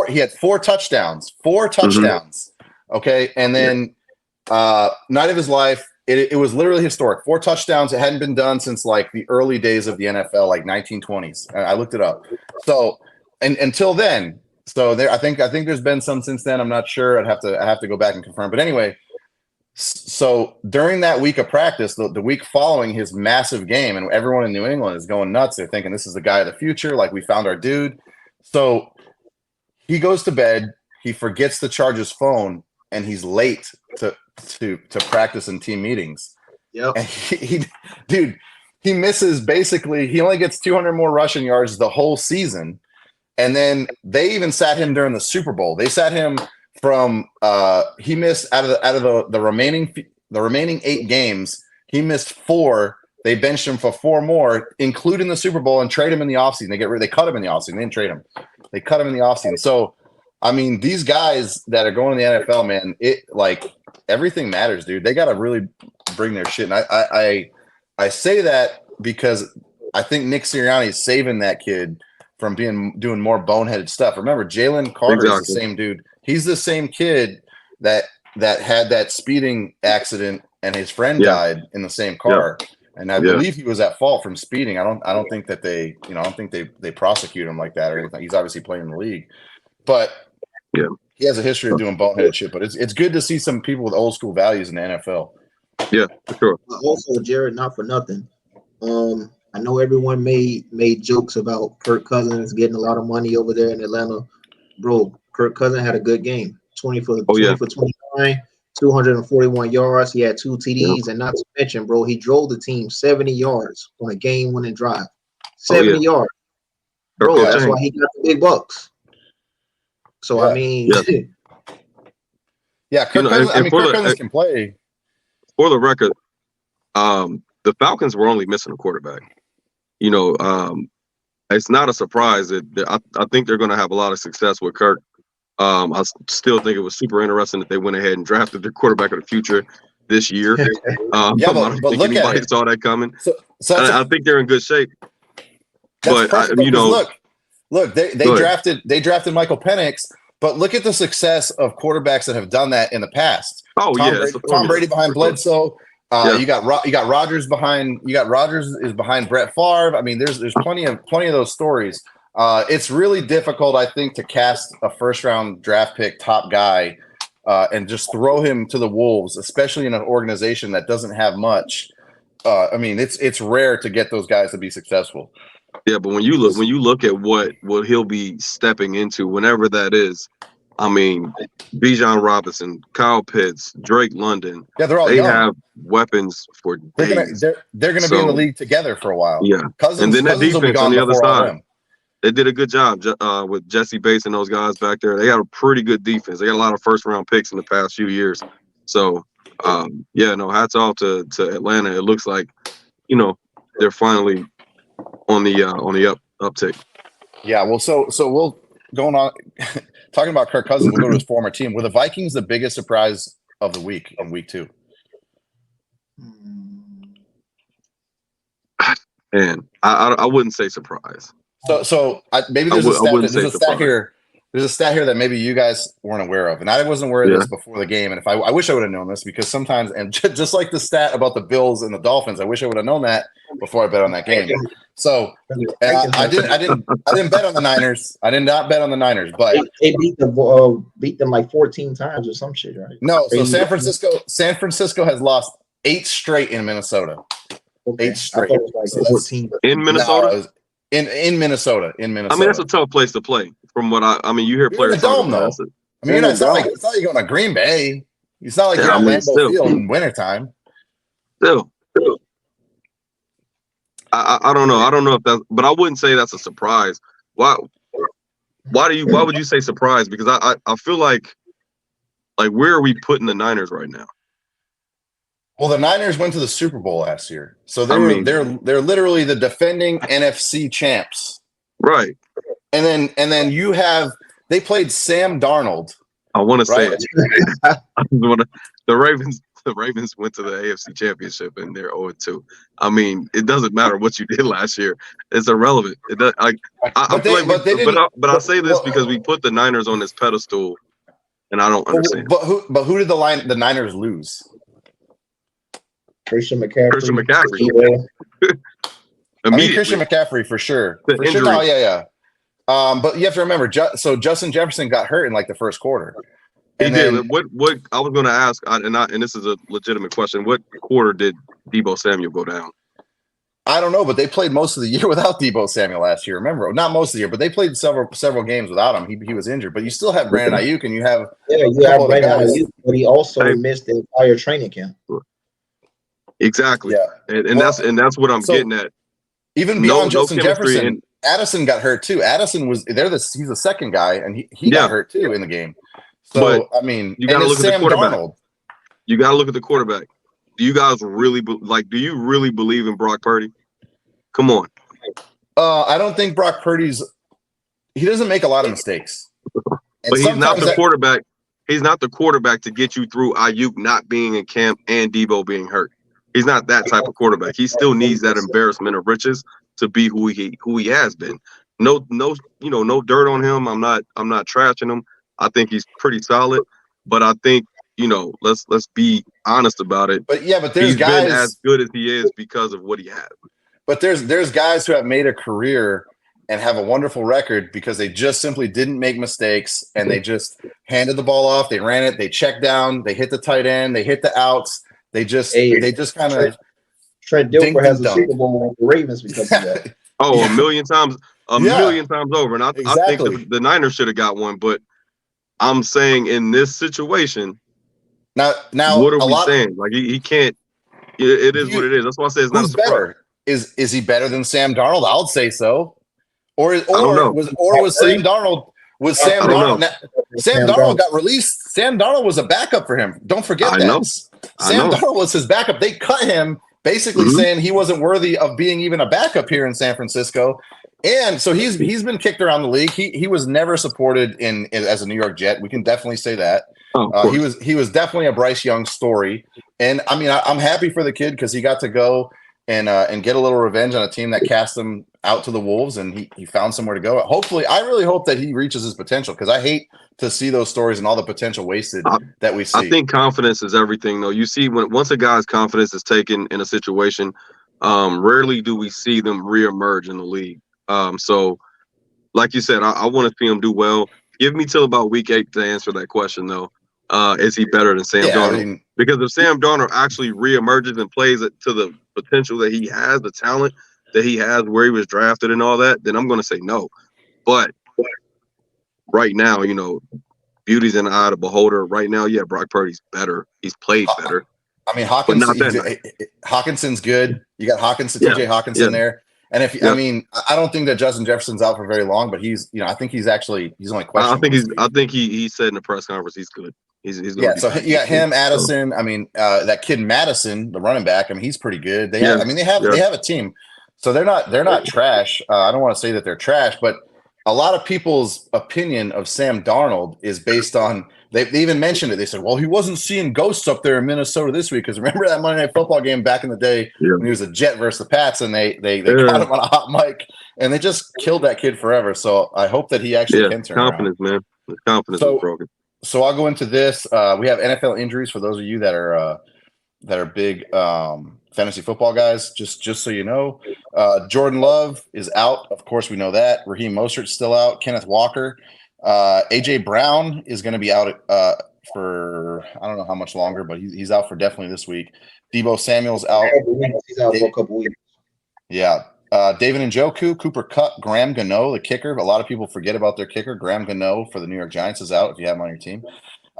He had 4 touchdowns. 4 touchdowns. Okay, and then night of his life. It was literally historic. 4 touchdowns. It hadn't been done since like the early days of the NFL, like 1920s. I looked it up. So and until then, I think there's been some since then. I'm not sure. I have to go back and confirm. But anyway. So during that week of practice, the week following his massive game, and everyone in New England is going nuts. They're thinking this is the guy of the future. Like, we found our dude. So he goes to bed. He forgets to charge his phone, and he's late to practice and team meetings. Yep. And he misses basically. He only gets 200 more rushing yards the whole season, and then they even sat him during the Super Bowl. They sat him. From he missed out of the remaining 8 games, he missed 4. They benched him for 4 more, including the Super Bowl, and trade him in the offseason. They cut him in the offseason. They didn't trade him. They cut him in the offseason. So, I mean, these guys that are going to the NFL, man, everything matters, dude. They got to really bring their shit. And I say that because I think Nick Sirianni is saving that kid from doing more boneheaded stuff. Remember, Jalen Carter is the same dude. He's the same kid that had that speeding accident and his friend died in the same car. And I believe he was at fault from speeding. I don't think that they prosecute him like that or anything. He's obviously playing in the league, but he has a history of doing boneheaded shit. But it's good to see some people with old school values in the NFL. Yeah, for sure. Also, Jared, not for nothing. I know everyone made jokes about Kirk Cousins getting a lot of money over there in Atlanta. Bro, Kirk Cousins had a good game. 20 for 29, 241 yards. He had 2 TDs, and not to mention, bro, he drove the team 70 yards on a game-winning drive. 70 yards. Bro, that's why he got the big bucks. So, I mean... Kirk Cousins can play. For the record, the Falcons were only missing a quarterback. It's not a surprise that I think they're going to have a lot of success with Kirk. I still think it was super interesting that they went ahead and drafted their quarterback of the future this year. I don't think anybody saw that coming. I think they're in good shape. But look, they drafted Michael Penix, but look at the success of quarterbacks that have done that in the past. Tom Brady behind Bledsoe. You got Rodgers behind. Rodgers is behind Brett Favre. I mean, there's plenty of those stories. It's really difficult, I think, to cast a first-round draft pick top guy and just throw him to the wolves, especially in an organization that doesn't have much. I mean, it's rare to get those guys to be successful. Yeah, but when you look at what he'll be stepping into, whenever that is, I mean, Bijan Robinson, Kyle Pitts, Drake London. Yeah, they're all they young. have weapons for days. They're going to be in the league together for a while. Yeah, Cousins, and then that defense on the other side. They did a good job with Jesse Bates and those guys back there. They got a pretty good defense. They got a lot of first-round picks in the past few years. So, hats off to Atlanta. It looks like, they're finally on the uptick. Yeah, well, so we'll going on talking about Kirk Cousins. We'll go to his former team. Were the Vikings the biggest surprise of the week in week 2? And I wouldn't say surprise. So maybe there's a stat here that maybe you guys weren't aware of, and I wasn't aware of this before the game. And if I wish I would have known this, because sometimes, and just like the stat about the Bills and the Dolphins, I wish I would have known that before I bet on that game. So I didn't bet on the Niners. I did not bet on the Niners, but they beat them like 14 times or some shit, right? No, so San Francisco has lost 8 straight in Minnesota. Okay. 8 straight. Like 14 in Minnesota. No, in Minnesota. I mean, that's a tough place to play. From what I mean, you hear players dome though. I mean, it's not like you're going to Green Bay. It's not like you're on Lambeau Field in wintertime. Still. I don't know. I don't know if that's, but I wouldn't say that's a surprise. Why would you say surprise? Because I feel like where are we putting the Niners right now? Well, the Niners went to the Super Bowl last year, so they're literally the defending NFC champs, right? And then you have they played Sam Darnold. I want to say it. The Ravens went to the AFC Championship and they're 0-2. I mean, it doesn't matter what you did last year; it's irrelevant. It does, but I say this because we put the Niners on this pedestal, and I don't understand. But who did the Niners lose? Christian McCaffrey. I mean, Christian McCaffrey for sure. For sure. No, yeah. But you have to remember, so Justin Jefferson got hurt in like the first quarter. He did. What I was going to ask, and this is a legitimate question. What quarter did Deebo Samuel go down? I don't know, but they played most of the year without Deebo Samuel last year. Remember, not most of the year, but they played several games without him. He was injured, but you still have Brandon Ayuk, and you have Brandon Ayuk, but he also missed the entire training camp. Exactly. Yeah. And that's what I'm getting at. Even beyond Justin Jefferson, Addison got hurt too. Addison was he's the second guy, and he got hurt too in the game. So but I mean, you got to look at the quarterback. You got to look at the quarterback. Do you guys really do you really believe in Brock Purdy? Come on. I don't think Brock Purdy's. He doesn't make a lot of mistakes. But he's not the quarterback. He's not the quarterback to get you through Ayuk not being in camp and Deebo being hurt. He's not that type of quarterback. He still needs that embarrassment of riches to be who he has been. no, no dirt on him. I'm not trashing him. I think he's pretty solid, but I think let's be honest about it. But yeah, but there's He's guys been as good as he is because of what he has. But there's guys who have made a career and have a wonderful record because they just simply didn't make mistakes and they just handed the ball off, they ran it, they checked down, they hit the tight end, they hit the outs, they just kind of. Trent Dilfer has a Super Bowl with the Ravens because of that. Oh, a million times over. And I think the Niners should have got one, but I'm saying in this situation, now what are we saying? Like he can't. It is what it is. That's why I say it's not a surprise. Better? Is he better than Sam Darnold? I would say so. Or was Sam Darnold? Sam Darnold got released. Sam Darnold was a backup for him. Don't forget that. Sam Darnold was his backup. They cut him basically saying he wasn't worthy of being even a backup here in San Francisco. And so he's been kicked around the league. He was never supported as a New York Jet. We can definitely say that. He was definitely a Bryce Young story. And I mean, I'm happy for the kid because he got to go and get a little revenge on a team that cast him out to the wolves, and he found somewhere to go. Hopefully, I really hope that he reaches his potential because I hate to see those stories and all the potential wasted that we see. I think confidence is everything, though. You see, once a guy's confidence is taken in a situation, rarely do we see them reemerge in the league. So, like you said, I want to see him do well. Give me till about week 8 to answer that question, though. Is he better than Sam Darnold? Because if Sam Darnold actually reemerges and plays it to the potential that he has, the talent that he has, where he was drafted and all that, then I'm going to say no. But right now, beauty's in the eye of the beholder. Right now, yeah, Brock Purdy's better. He's played better. I mean, Hawkinson's good. You got TJ Hawkinson there. And I don't think that Justin Jefferson's out for very long, but I think he's only questionable. I think he said in the press conference he's good. He's so you got him, Addison. I mean, that kid Madison, the running back. I mean, he's pretty good. They have a team, so they're not trash. I don't want to say that they're trash, but a lot of people's opinion of Sam Darnold is based on. They even mentioned it. They said, "Well, he wasn't seeing ghosts up there in Minnesota this week." Because remember that Monday Night Football game back in the day when he was a Jet versus the Pats, and they caught him on a hot mic, and they just killed that kid forever. So I hope that he actually can turn confidence, around. Man. His confidence is broken. So I'll go into this. We have NFL injuries for those of you that are big fantasy football guys. Just so you know, Jordan Love is out. Of course, we know that. Raheem Mostert's still out. Kenneth Walker. AJ Brown is going to be out for I don't know how much longer, but he's out for definitely this week. Debo Samuel's out. He's out for a couple weeks. Yeah. David Njoku, Cooper Kupp, Graham Gano, the kicker. A lot of people forget about their kicker. Graham Gano for the New York Giants is out if you have him on your team.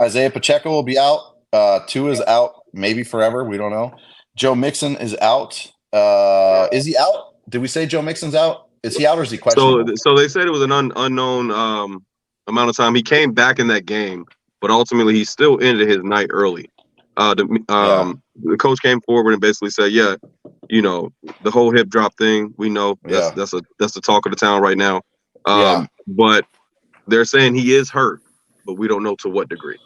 Isaiah Pacheco will be out. Tua is out, maybe forever. We don't know. Joe Mixon is out. Is he out? Did we say Joe Mixon's out? Is he out or is he questionable? So they said it was an unknown amount of time. He came back in that game, but ultimately he still ended his night early. The coach came forward and basically said, the whole hip drop thing, we know that's the talk of the town right now. But they're saying he is hurt, but we don't know to what degree.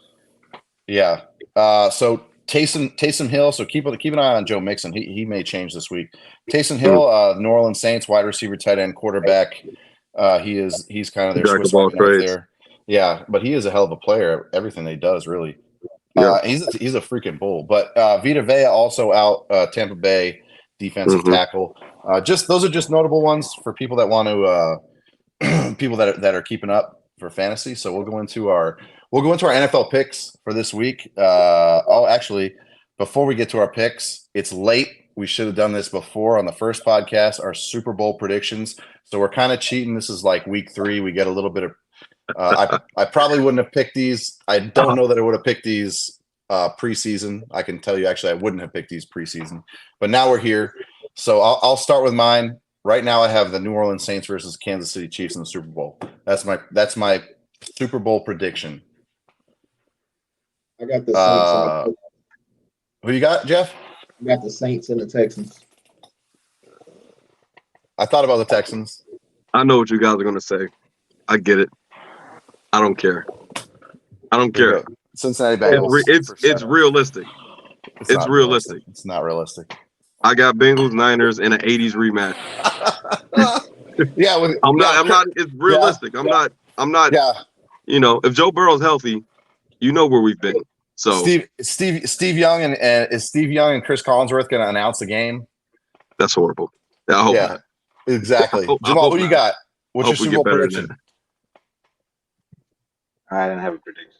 Yeah. So Taysom Hill. So keep an eye on Joe Mixon. He may change this week. Taysom Hill, New Orleans Saints wide receiver, tight end, quarterback. He's kind of their Swiss Army knife there. Yeah, but he is a hell of a player. Everything he does, really. He's a freaking bull. But Vita Vea also out. Tampa Bay defensive tackle. Those are just notable ones for people that want to people that are keeping up for fantasy. So we'll go into our NFL picks for this week. Actually, before we get to our picks, it's late. We should have done this before on the first podcast. Our Super Bowl predictions. So we're kind of cheating. This is like week 3. We get a little bit of. I probably wouldn't have picked these. I don't know that I would have picked these preseason. I can tell you, actually, I wouldn't have picked these preseason. But now we're here. So I'll start with mine. Right now, I have the New Orleans Saints versus Kansas City Chiefs in the Super Bowl. That's my Super Bowl prediction. I got the Saints. Who you got, Jeff? I got the Saints and the Texans. I thought about the Texans. I know what you guys are going to say. I get it. I don't care. Cincinnati Bengals. It's realistic. It's realistic. It's not realistic. I got Bengals Niners in an 80s rematch. Yeah, I'm not. It's realistic. I'm not. Yeah. You know, if Joe Burrow's healthy, you know where we've been. So Steve Young and is Steve Young and Chris Collinsworth going to announce the game? that's horrible. I hope not. Exactly. I Jamal, hope who you not. got? What's your Hope we Super get Bowl better than prediction? I didn't have a prediction.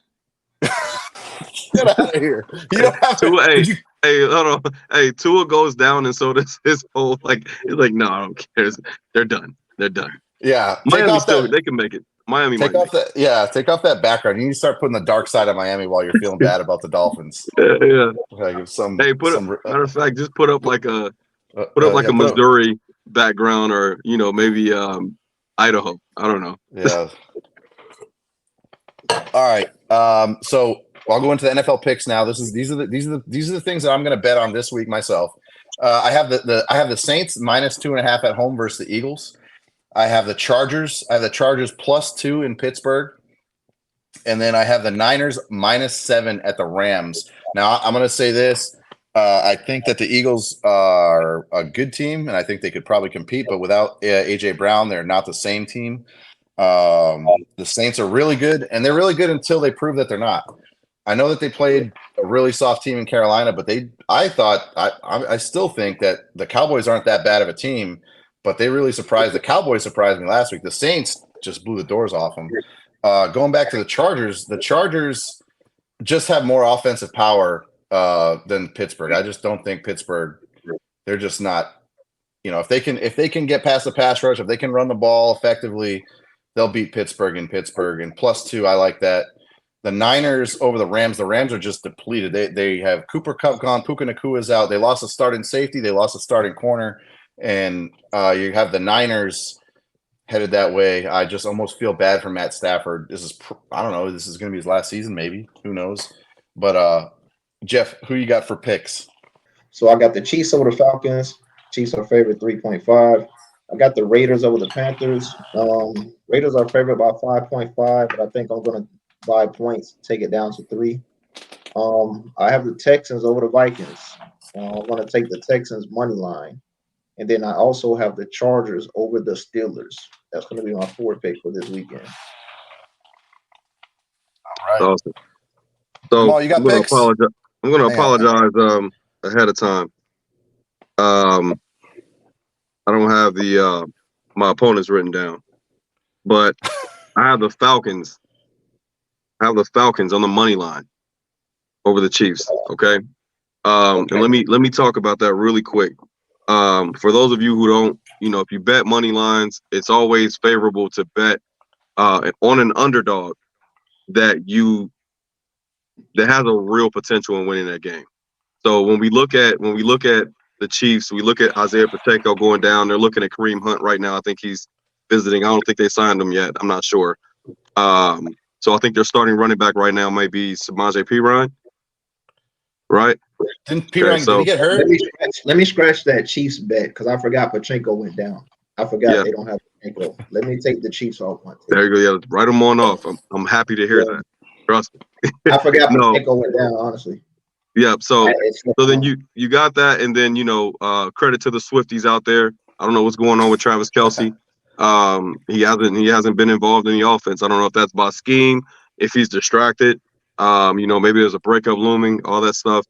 Get out of here. You don't have Tua, to. hey, hold on. Hey, Tua goes down, and so does his whole he's like, no, I don't care. They're done. They're done. Yeah. Miami they can make it. Miami take off that background. You need to start putting the dark side of Miami while you're feeling bad about the Dolphins. Yeah. Like Matter of fact, just put up like a a Missouri background, or maybe Idaho. I don't know. Yeah. All right. So I'll go into the NFL picks now. These are the things that I'm going to bet on this week myself. I have the Saints -2.5 at home versus the Eagles. I have the Chargers. I have the Chargers +2 in Pittsburgh, and then I have the Niners -7 at the Rams. Now I'm going to say this. I think that the Eagles are a good team, and I think they could probably compete. But without A.J. Brown, they're not the same team. The Saints are really good, and they're really good until they prove that they're not. I know that they played a really soft team in Carolina, but I still think that the Cowboys aren't that bad of a team, but they really surprised. The Cowboys surprised me last week. The Saints just blew the doors off them. Going back to the Chargers just have more offensive power than Pittsburgh. I just don't think Pittsburgh, they're just not, if they can get past the pass rush, if they can run the ball effectively, they'll beat Pittsburgh and +2. I like that. The Niners over the Rams. The Rams are just depleted. They have Cooper Kupp gone. Puka Nakua's out. They lost a starting safety. They lost a starting corner. And you have the Niners headed that way. I just almost feel bad for Matt Stafford. I don't know. This is going to be his last season, maybe. Who knows? But Jeff, who you got for picks? So I got the Chiefs over the Falcons. Chiefs are favored 3.5. I got the Raiders over the Panthers. Raiders are favored by 5.5, but I think I'm going to buy points, take it down to 3. I have the Texans over the Vikings. I'm going to take the Texans money line. And then I also have the Chargers over the Steelers. That's going to be my 4th pick for this weekend. All right. Awesome. So Jamal, you got picks? I'm going to apologize ahead of time. I don't have the my opponents written down, but I have the Falcons. I have the Falcons on the money line over the Chiefs. Okay. And let me talk about that really quick. For those of you who don't, if you bet money lines, it's always favorable to bet on an underdog that has a real potential in winning that game. So when we look at the Chiefs, we look at Isaiah Pacheco going down. They're looking at Kareem Hunt right now. I think he's visiting. I don't think they signed him yet. I'm not sure. So I think their starting running back right now might be Samaje Perine. Right? Did he get hurt? Let me scratch that Chiefs bet because I forgot Pacheco went down. I forgot they don't have Pacheco. Let me take the Chiefs off one. There you go. Yeah, write them on off. I'm happy to hear that. Trust me. I forgot Pacheco went down, honestly. Yeah, so then you got that, and then credit to the Swifties out there. I don't know what's going on with Travis Kelce. He hasn't been involved in the offense. I don't know if that's by scheme, if he's distracted. Maybe there's a breakup looming, all that stuff.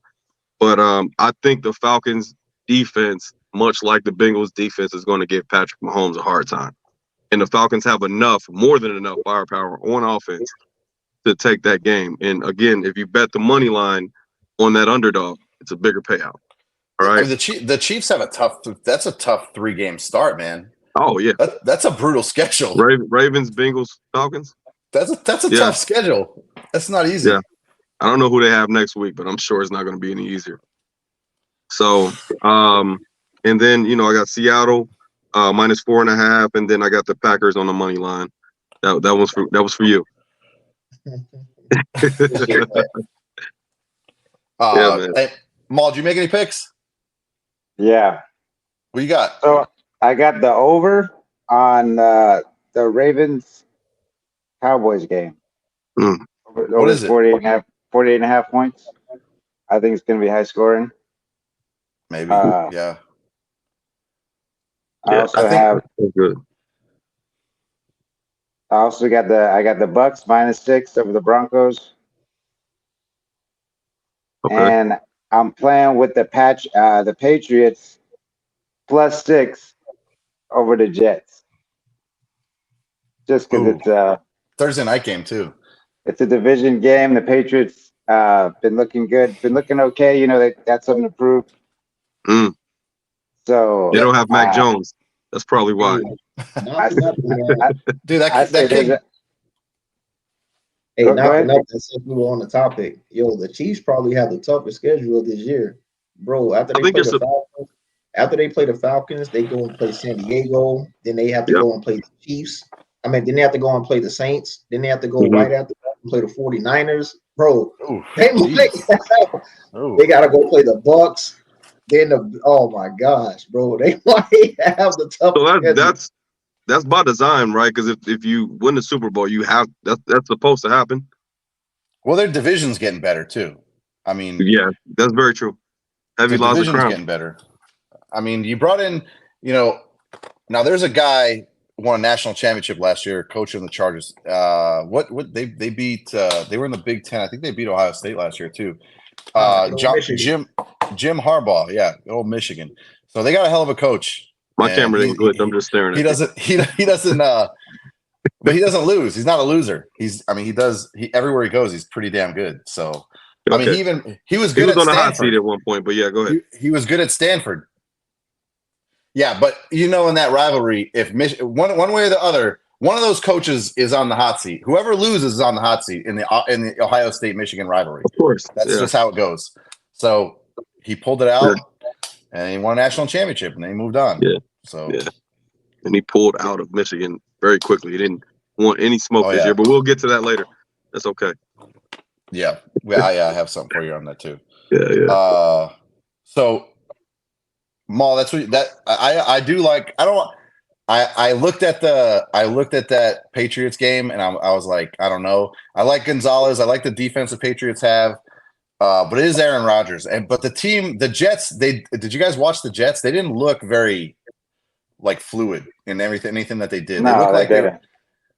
But I think the Falcons defense, much like the Bengals defense, is going to give Patrick Mahomes a hard time. And the Falcons have more than enough firepower on offense to take that game. And again, if you bet the money line on that underdog, it's a bigger payout. All right. I mean, the Chiefs have a tough 3-game start, man. Oh yeah, that's a brutal schedule. Ravens, Bengals, Falcons. That's a tough schedule. That's not easy. Yeah, I don't know who they have next week, but I'm sure it's not going to be any easier. So, and then I got Seattle -4.5, and then I got the Packers on the money line. That was for you. Hey, Maul, did you make any picks? Yeah. What you got? So I got the over on the Ravens Cowboys game. What is it? 48.5 points. I think it's going to be high scoring. Maybe. Yeah. I also have. Good. I also got the Bucks -6 over the Broncos. Okay. And I'm playing with the Patriots +6 over the Jets. Just because it's Thursday night game too. It's a division game. The Patriots been looking good, been looking okay. You know, they got something to prove. So they don't have Mac Jones. That's probably why. Dude, that kid. Hey, knocking up that since we were on the topic, the Chiefs probably have the toughest schedule this year, bro. After they play the Falcons, they go and play San Diego. Then they have to go and play the Chiefs. I mean, then they have to go and play the Saints. Then they have to go right after that and play the 49ers. Bro, they got to go play the Bucks. Then oh my gosh, bro, they might have the toughest. So that's by design, right? Because if you win the Super Bowl, you have that's supposed to happen. Well, their division's getting better too. I mean, yeah, that's very true. Heavy loss of crown getting better. I mean, you brought in, now there's a guy won a national championship last year, coaching the Chargers. What they beat? They were in the Big Ten. I think they beat Ohio State last year too. Jim Harbaugh, old Michigan. So they got a hell of a coach. My camera didn't glitch. I'm just staring at it. He doesn't but he doesn't lose. He's not a loser. Everywhere he goes, he's pretty damn good. So I mean, he was good. He was on the hot seat at one point, but yeah, go ahead. He was good at Stanford. Yeah, but in that rivalry, if one way or the other, one of those coaches is on the hot seat. Whoever loses is on the hot seat in the Ohio State-Michigan rivalry. Of course, that's just how it goes. So he pulled it out, and he won a national championship, and then he moved on. Yeah. So and he pulled out of Michigan very quickly. He didn't want any smoke this year, but we'll get to that later. That's okay. Yeah, I have something for you on that too. Yeah. So, Maul, that's what I do like. I looked at that Patriots game and I was like, I don't know. I like Gonzalez. I like the defense the Patriots have, but it is Aaron Rodgers. But the Jets. Did you guys watch the Jets? They didn't look very fluid in anything that they did. No,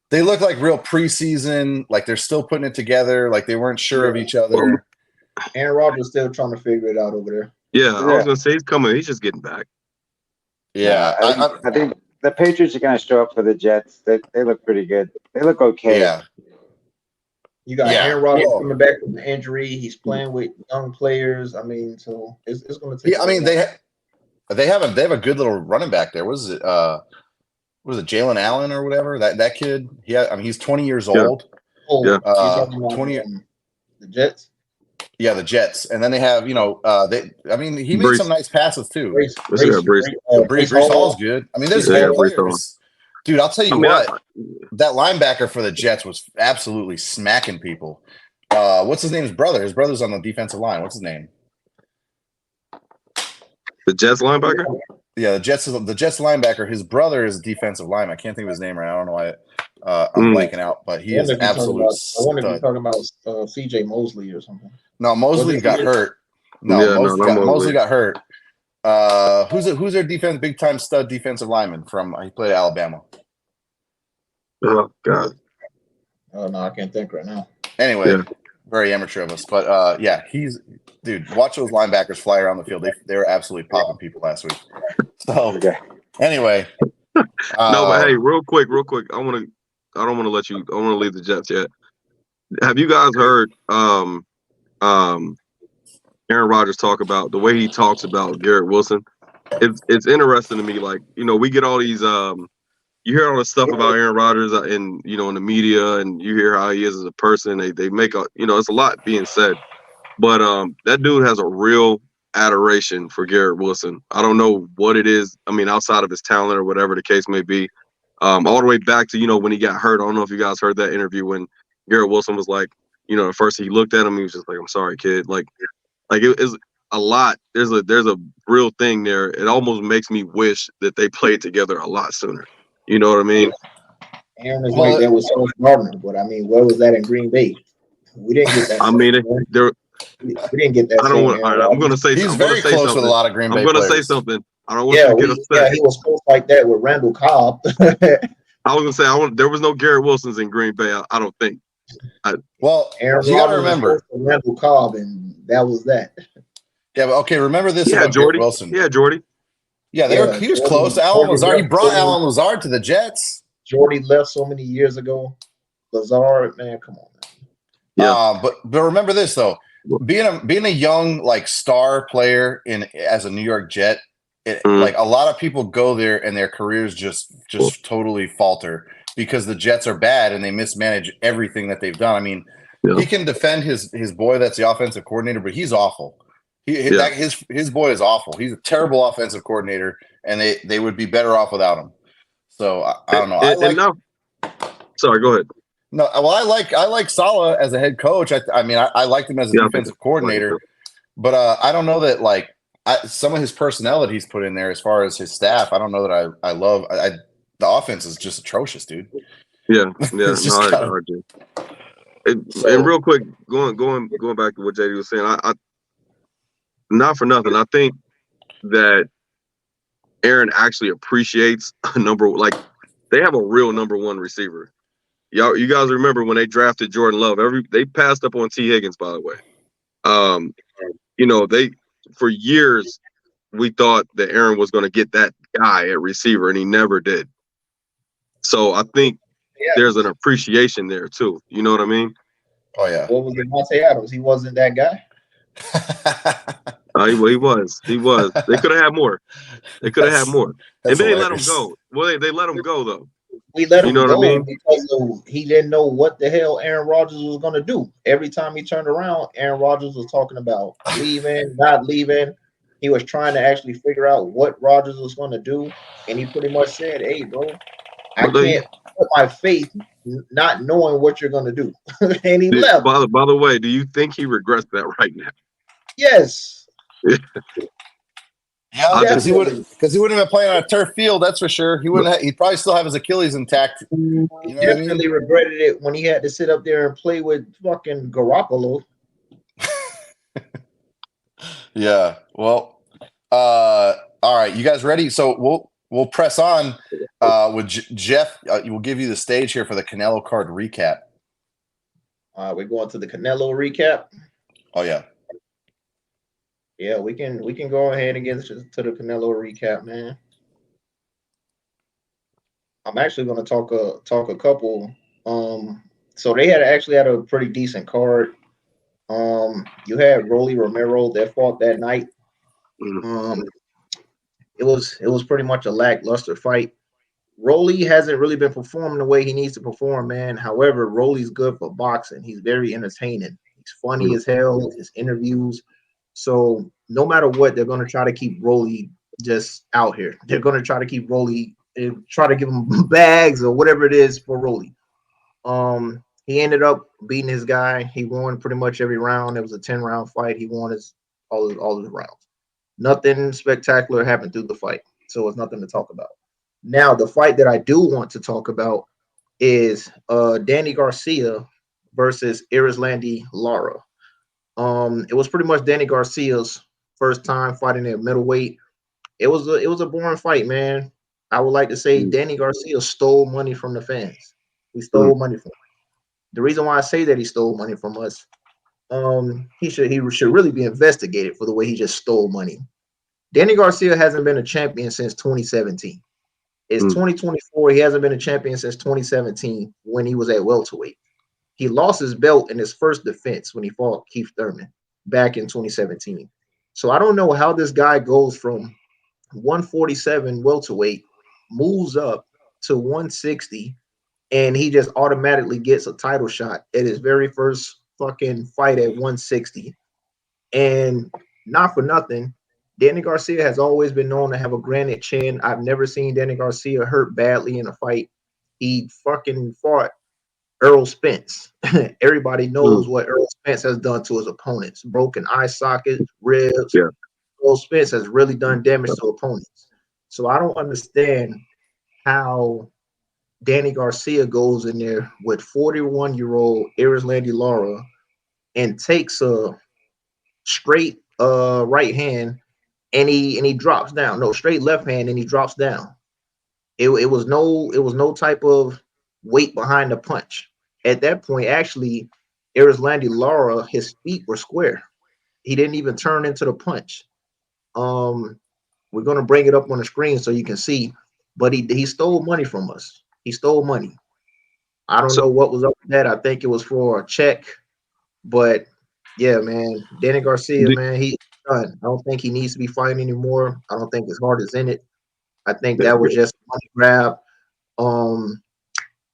they look like real preseason. Like they're still putting it together. Like they weren't sure of each other. Aaron Rodgers still trying to figure it out over there. Yeah, I was gonna say he's coming. He's just getting back. Yeah, I think the Patriots are gonna show up for the Jets. They look pretty good. They look okay. Yeah. You got Aaron Rodgers coming back from the injury. He's playing with young players. I mean, so it's going to take. Yeah, I mean they have a good little running back there. Was it Jalen Allen or whatever that kid? He's 20 years old. Yeah. 20. The Jets. Yeah, the Jets, and then they have he made some nice passes too. Breece Hall's good. I mean, there's good players. Dude, I'll tell you what, that linebacker for the Jets was absolutely smacking people. What's his name? His brother. His brother's on the defensive line. What's his name? The Jets linebacker? Yeah, the Jets linebacker. His brother is a defensive lineman. I can't think of his name right now. I don't know why I'm blanking out, but he is absolute. I wonder if you're talking about C.J. Mosley or something. No, Mosley got hurt. Mosley got hurt. Who's their big time stud defensive lineman from? He played at Alabama. Oh God. Oh no, I can't think right now. Anyway, very amateur of us, but watch those linebackers fly around the field. They were absolutely popping people last week. So anyway, no, but hey, real quick, I don't want to leave the Jets yet. Have you guys heard Aaron Rodgers talk about the way he talks about Garrett Wilson? It's interesting to me. Like, we get all these you hear all this stuff about Aaron Rodgers in the media, and you hear how he is as a person. They make it's a lot being said, but that dude has a real adoration for Garrett Wilson. I don't know what it is. I mean, outside of his talent or whatever the case may be, all the way back to when he got hurt. I don't know if you guys heard that interview when Garrett Wilson was like, at first he looked at him, he was just like, "I'm sorry, kid." Like it is a lot. There's a real thing there. It almost makes me wish that they played together a lot sooner. You know what I mean? Aaron is like that with Sauce Gardner, but I mean, where was that in Green Bay? We didn't get that. I mean, we didn't get that. I don't want. I'm going to say. He's very close with a lot of Green Bay. I'm going to say something. I don't want you to get upset. Yeah, he was close like that with Randall Cobb. I was gonna say there was no Garrett Wilsons in Green Bay. I don't think. Well, Aaron you got to Rodgers remember. was Randall Cobb, and that was that. Yeah, but okay. Remember this Yeah, about Jordy. Garrett Wilson. Yeah, Jordy. Yeah, he was close. Alan Lazard. He brought Alan Lazard to the Jets. Jordy left so many years ago. Lazard, man, come on. Yeah. But remember this though. Being a young like star player as a New York Jet, like a lot of people go there and their careers just totally falter because the Jets are bad and they mismanage everything that they've done. I mean, he can defend his boy that's the offensive coordinator, but he's awful. His boy is awful. He's a terrible offensive coordinator, and they would be better off without him. So I don't know. Sorry, go ahead. No, well, I like Saleh as a head coach. I mean, I liked him as a defensive coordinator, but I don't know that like some of his personnel that he's put in there as far as his staff. I don't know that I love. The offense is just atrocious, dude. Yeah. I agree. And real quick, going back to what JD was saying, I not for nothing. I think that Aaron actually appreciates a number, like they have a real number one receiver. You guys remember when they drafted Jordan Love? They passed up on T. Higgins, by the way. They for years we thought that Aaron was going to get that guy at receiver, and he never did. So I think there's an appreciation there too. You know what I mean? Oh yeah. What was Devontae Adams? He wasn't that guy. He was. They could have had more. And then they let him go. Well, they let him go though. We let him go what I mean? because he didn't know what the hell Aaron Rodgers was going to do. Every time he turned around, Aaron Rodgers was talking about leaving, not leaving. He was trying to actually figure out what Rodgers was going to do, and he pretty much said, "Hey, bro, I can't put my faith not knowing what you're going to do." And he left. By the way, do you think he regrets that right now? Yes. Yeah, because he wouldn't have been playing on a turf field. That's for sure. He wouldn't. He'd probably still have his Achilles intact. You know definitely regretted it when he had to sit up there and play with fucking Garoppolo. Yeah. Well. All right. You guys ready? So we'll press on with Jeff. We'll give you the stage here for the Canelo card recap. We're going to the Canelo recap. Oh yeah. Yeah, we can go ahead and get to the Canelo recap, man. I'm actually going to talk a couple. So they actually had a pretty decent card. You had Rolly Romero that fought that night. It was pretty much a lackluster fight. Rolly hasn't really been performing the way he needs to perform, man. However, Rolly's good for boxing. He's very entertaining. He's funny as hell. His interviews. So no matter what, they're going to try to keep Rolly just out here. They're going to try to keep Rolly and try to give him bags or whatever it is for Rolly. He ended up beating his guy. He won pretty much every round. It was a 10-round fight. He won all of the rounds. Nothing spectacular happened through the fight, so it's nothing to talk about. Now, the fight that I do want to talk about is Danny Garcia versus Erislandy Lara. It was pretty much Danny Garcia's first time fighting at middleweight. It was a boring fight, man. I would like to say Danny Garcia stole money from the fans. He stole money from us. The reason why I say that he stole money from us, he should really be investigated for the way he just stole money. Danny Garcia hasn't been a champion since 2017. It's 2024. He hasn't been a champion since 2017 when he was at welterweight. He lost his belt in his first defense when he fought Keith Thurman back in 2017. So I don't know how this guy goes from 147 welterweight, moves up to 160, and he just automatically gets a title shot at his very first fucking fight at 160. And not for nothing, Danny Garcia has always been known to have a granite chin. I've never seen Danny Garcia hurt badly in a fight. He fucking fought Errol Spence. Everybody knows what Errol Spence has done to his opponents. Broken eye sockets, ribs. Yeah. Errol Spence has really done damage to opponents. So I don't understand how Danny Garcia goes in there with 41-year-old Erislandy Lara and takes a straight right hand and he drops down. No, straight left hand and he drops down. It was no type of weight behind the punch. At that point, actually, Erislandy Lara, his feet were square. He didn't even turn into the punch. We're gonna bring it up on the screen so you can see. But he stole money from us. He stole money. I don't So know what was up with that. I think it was for a check. But yeah, man, Danny Garcia, do, man, he's done. I don't think he needs to be fighting anymore. I don't think his heart is in it. I think there that you was go. just a money grab. Um,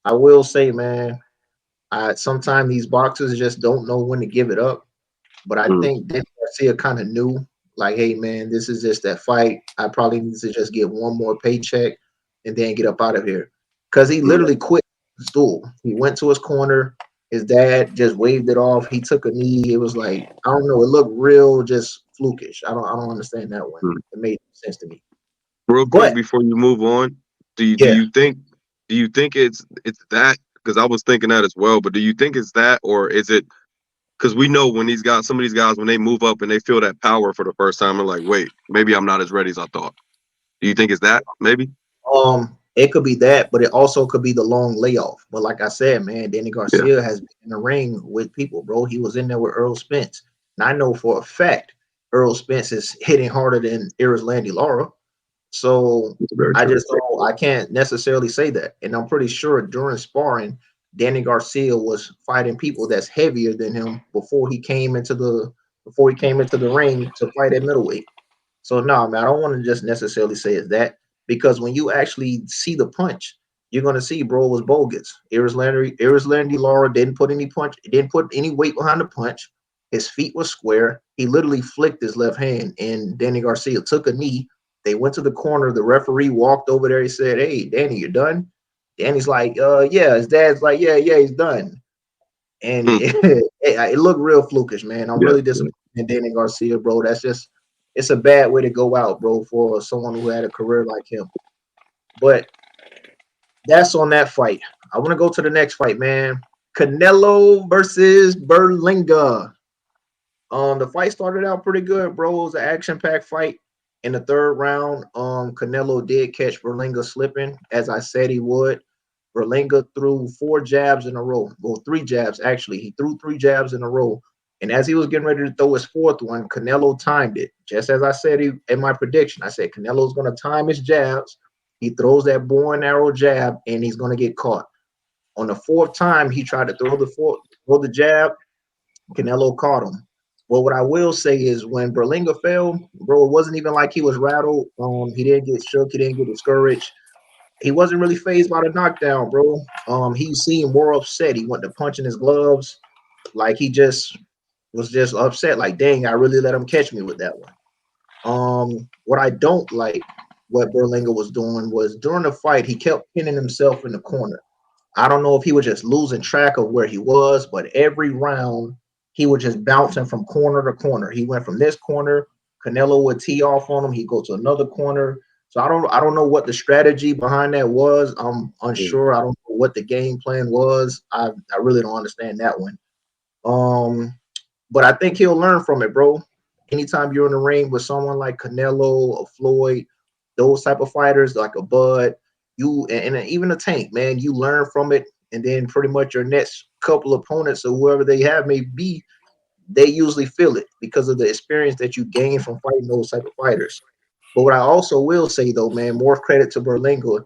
I will say, man, I sometimes these boxers just don't know when to give it up. But I Mm, think Danny Garcia kind of knew, like, hey, man, this is just that fight. I probably need to just get one more paycheck and then get up out of here. Because he mm. literally quit the stool. He went to his corner. His dad just waved it off. He took a knee. It was like, I don't know. It looked real just flukish. I don't understand that one. Mm. It made sense to me. Real quick But before you move on, do yeah, you think it's that? Because I was thinking that as well. But do you think it's that, or is it because we know when some of these guys, when they move up and they feel that power for the first time, they're like, wait, maybe I'm not as ready as I thought. Do you think it's that? Maybe. it could be that, but it also could be the long layoff. But like I said, man, Danny Yeah. Garcia has been in the ring with people, bro. He was in there with Earl Spence. And I know for a fact Earl Spence is hitting harder than Landy Lara. So It's very I true. just don't, I can't necessarily say that. And I'm pretty sure during sparring, Danny Garcia was fighting people that's heavier than him before he came into the ring to fight at middleweight. So no, man, I don't want to just necessarily say it's that because when you actually see the punch, you're gonna see, bro, it was bogus. Landy Lara didn't put any punch, didn't put any weight behind the punch. His feet were square. He literally flicked his left hand, and Danny Garcia took a knee. They went to the corner. The referee walked over there. He said, "Hey, Danny, you're done." Danny's like, yeah." His dad's like, "Yeah, he's done." And Hmm. it looked real flukish, man. I'm Yeah. really disappointed in Danny Garcia, bro. That's just it's a bad way to go out, bro, for someone who had a career like him. But that's on that fight. I want to go to the next fight, man. Canelo versus Berlinga. The fight started out pretty good, bro. It was an action-packed fight. In the third round, Canelo did catch Berlinga slipping, as I said he would. Berlinga threw 4 jabs in a row. Well, 3 jabs, actually. He threw 3 jabs in a row. And as he was getting ready to throw his fourth one, Canelo timed it. Just as I said in my prediction, I said Canelo's going to time his jabs. He throws that bow and arrow jab, and he's going to get caught. On the fourth time, he tried to throw the jab. Canelo caught him. Well, what I will say is when Berlinga fell, bro, it wasn't even like he was rattled. He didn't get shook. He didn't get discouraged. He wasn't really phased by the knockdown, bro. He seemed more upset. He went to punching his gloves, like he just was just upset. Like, dang, I really let him catch me with that one. What I don't like, what Berlinga was doing was during the fight, he kept pinning himself in the corner. I don't know if he was just losing track of where he was, but every round he was just bouncing from corner to corner. He went from this corner, Canelo would tee off on him, he'd go to another corner. So I don't know what the strategy behind that was. I'm unsure. I don't know what the game plan was. I really don't understand that one. Um, but I think he'll learn from it, bro. Anytime you're in the ring with someone like Canelo or Floyd, those type of fighters like a Bud, and even a Tank, man, you learn from it, and then pretty much your next couple opponents or whoever they have may be, they usually feel it because of the experience that you gain from fighting those type of fighters. But what I also will say though, man, more credit to Berlingo.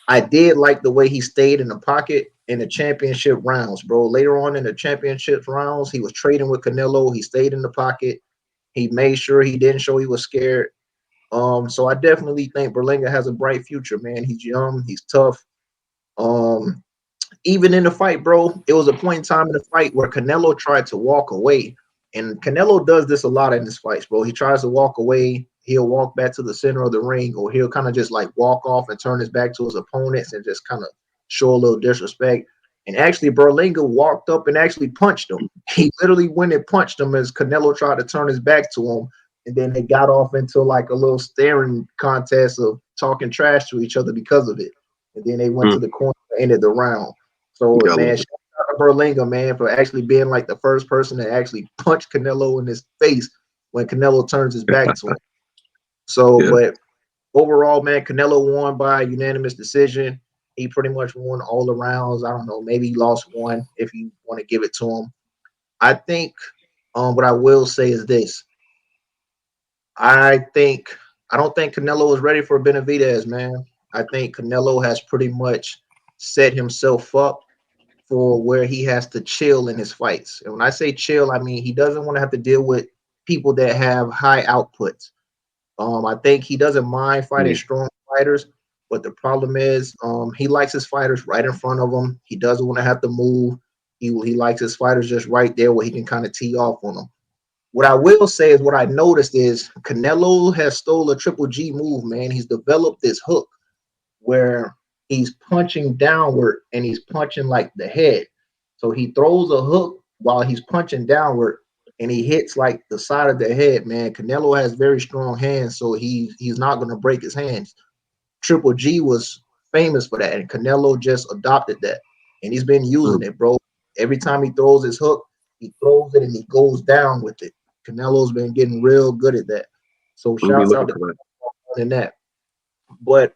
I did like the way he stayed in the pocket in the championship rounds, bro. Later on in the championship rounds, he was trading with Canelo. He stayed in the pocket. He made sure he didn't show he was scared. So I definitely think Berlinga has a bright future, man. He's young, he's tough. Um, Even in the fight, bro, it was a point in time in the fight where Canelo tried to walk away. And Canelo does this a lot in his fights, bro. He tries to walk away. He'll walk back to the center of the ring, or he'll kind of just like walk off and turn his back to his opponents and just kind of show a little disrespect. And actually, Berlinga walked up and actually punched him. He literally went and punched him as Canelo tried to turn his back to him. And then they got off into like a little staring contest of talking trash to each other because of it. And then they went Hmm. to the corner and ended the round. So, Gotta love man, it. shout out to Berlinga, man, for actually being like the first person to actually punch Canelo in his face when Canelo turns his back to him. So, Yeah. but overall, man, Canelo won by unanimous decision. He pretty much won all the rounds. I don't know, maybe he lost one if you want to give it to him. I think what I will say is this. I think I don't think Canelo is ready for Benavidez, man. I think Canelo has pretty much set himself up for where he has to chill in his fights. And when I say chill, I mean he doesn't want to have to deal with people that have high outputs. I think he doesn't mind fighting strong fighters, but the problem is he likes his fighters right in front of him. He doesn't want to have to move. He likes his fighters just right there where he can kind of tee off on them. What I will say is what I noticed is Canelo has stole a triple G move, man. He's developed this hook where he's punching downward and he's punching like the head. So he throws a hook while he's punching downward and he hits like the side of the head, man. Canelo has very strong hands, so he's not going to break his hands. Triple G was famous for that, and Canelo just adopted that, and he's been using it, bro. Every time he throws his hook, he throws it and he goes down with it. Canelo's been getting real good at that. So shouts out to in that. But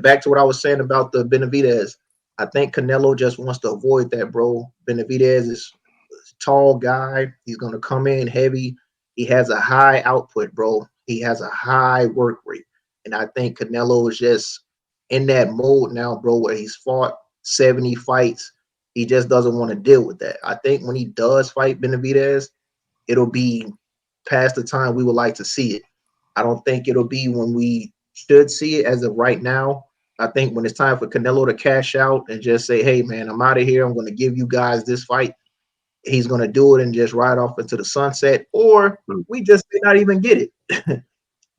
back to what I was saying about the Benavidez. I think Canelo just wants to avoid that, bro. Benavidez is a tall guy. He's gonna come in heavy. He has a high output, bro. He has a high work rate. And I think Canelo is just in that mode now, bro, where he's fought 70 fights. He just doesn't want to deal with that. I think when he does fight Benavidez, it'll be past the time we would like to see it. I don't think it'll be when we should see it as of right now. I think when it's time for Canelo to cash out and just say, hey, man, I'm out of here. I'm going to give you guys this fight. He's going to do it and just ride off into the sunset, or we just may not even get it.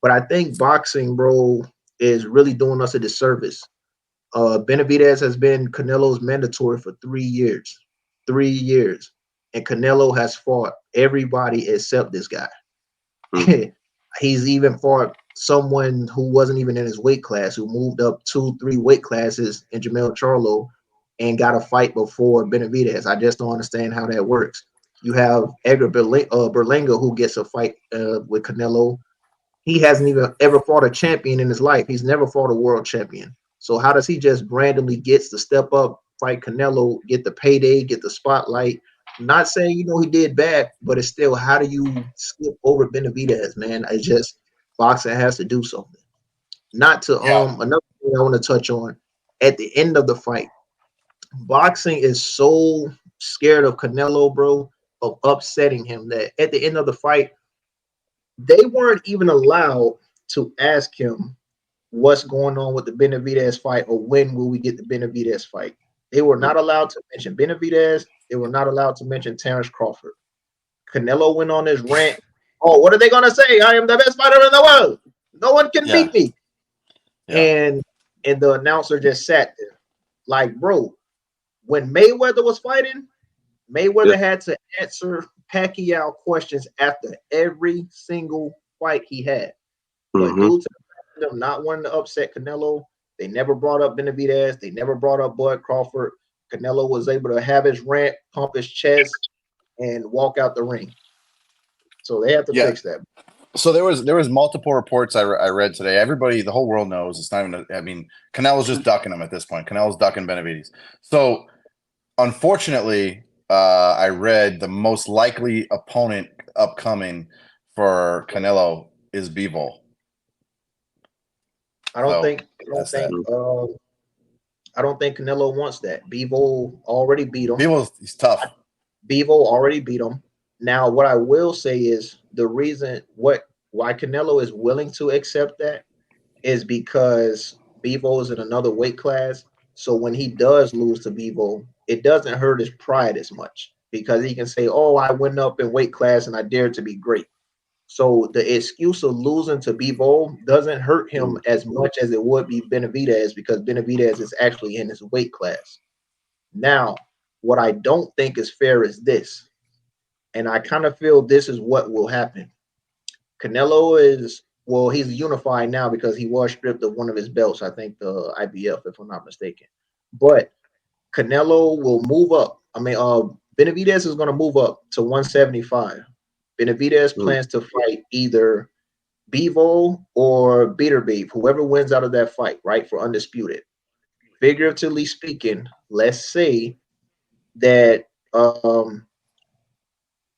But I think boxing, bro, is really doing us a disservice. Benavidez has been Canelo's mandatory for 3 years. 3 years. And Canelo has fought everybody except this guy. He's even fought someone who wasn't even in his weight class, who moved up 2-3 weight classes in Jamel Charlo and got a fight before Benavidez. I just don't understand how that works. You have Edgar Berlanga who gets a fight with Canelo. He hasn't even ever fought a champion in his life. He's never fought a world champion. So how does he just randomly gets to step up, fight Canelo, get the payday, get the spotlight? I'm not saying he did bad, but it's still, how do you skip over Benavidez, man? It's just boxing has to do something. Not to another thing I want to touch on at the end of the fight. Boxing is so scared of Canelo, bro, of upsetting him that at the end of the fight, they weren't even allowed to ask him what's going on with the Benavidez fight or when will we get the Benavidez fight. They were not allowed to mention Benavidez. They were not allowed to mention Terrence Crawford. Canelo went on this rant. Oh, what are they going to say? I am the best fighter in the world. No one can beat me. Yeah. And the announcer just sat there. Like, bro, when Mayweather was fighting, Mayweather had to answer Pacquiao questions after every single fight he had. But due to them not wanting to upset Canelo, they never brought up Benavidez. They never brought up Bud Crawford. Canelo was able to have his rant, pump his chest, and walk out the ring. So they have to fix that. So there was multiple reports I read today. Everybody, the whole world knows it's not even. I mean, Canelo's just ducking him at this point. Canelo's ducking Benavidez. So unfortunately, I read the most likely opponent upcoming for Canelo is Bivol. I don't think Canelo wants that. Bivol already beat him. He's tough. Bivol already beat him. Now, what I will say is the reason why Canelo is willing to accept that is because Bivol is in another weight class. So when he does lose to Bivol, it doesn't hurt his pride as much because he can say, oh, I went up in weight class and I dared to be great. So the excuse of losing to Bivol doesn't hurt him as much as it would be Benavidez because Benavidez is actually in his weight class. Now, what I don't think is fair is this. And I kind of feel this is what will happen. Canelo he's unified now because he was stripped of one of his belts, I think the IBF, if I'm not mistaken. But Canelo will move up. I mean, Benavidez is going to move up to 175. Benavidez plans to fight either Bevo or Beaterbeef, whoever wins out of that fight, right, for undisputed. Figuratively speaking, let's say that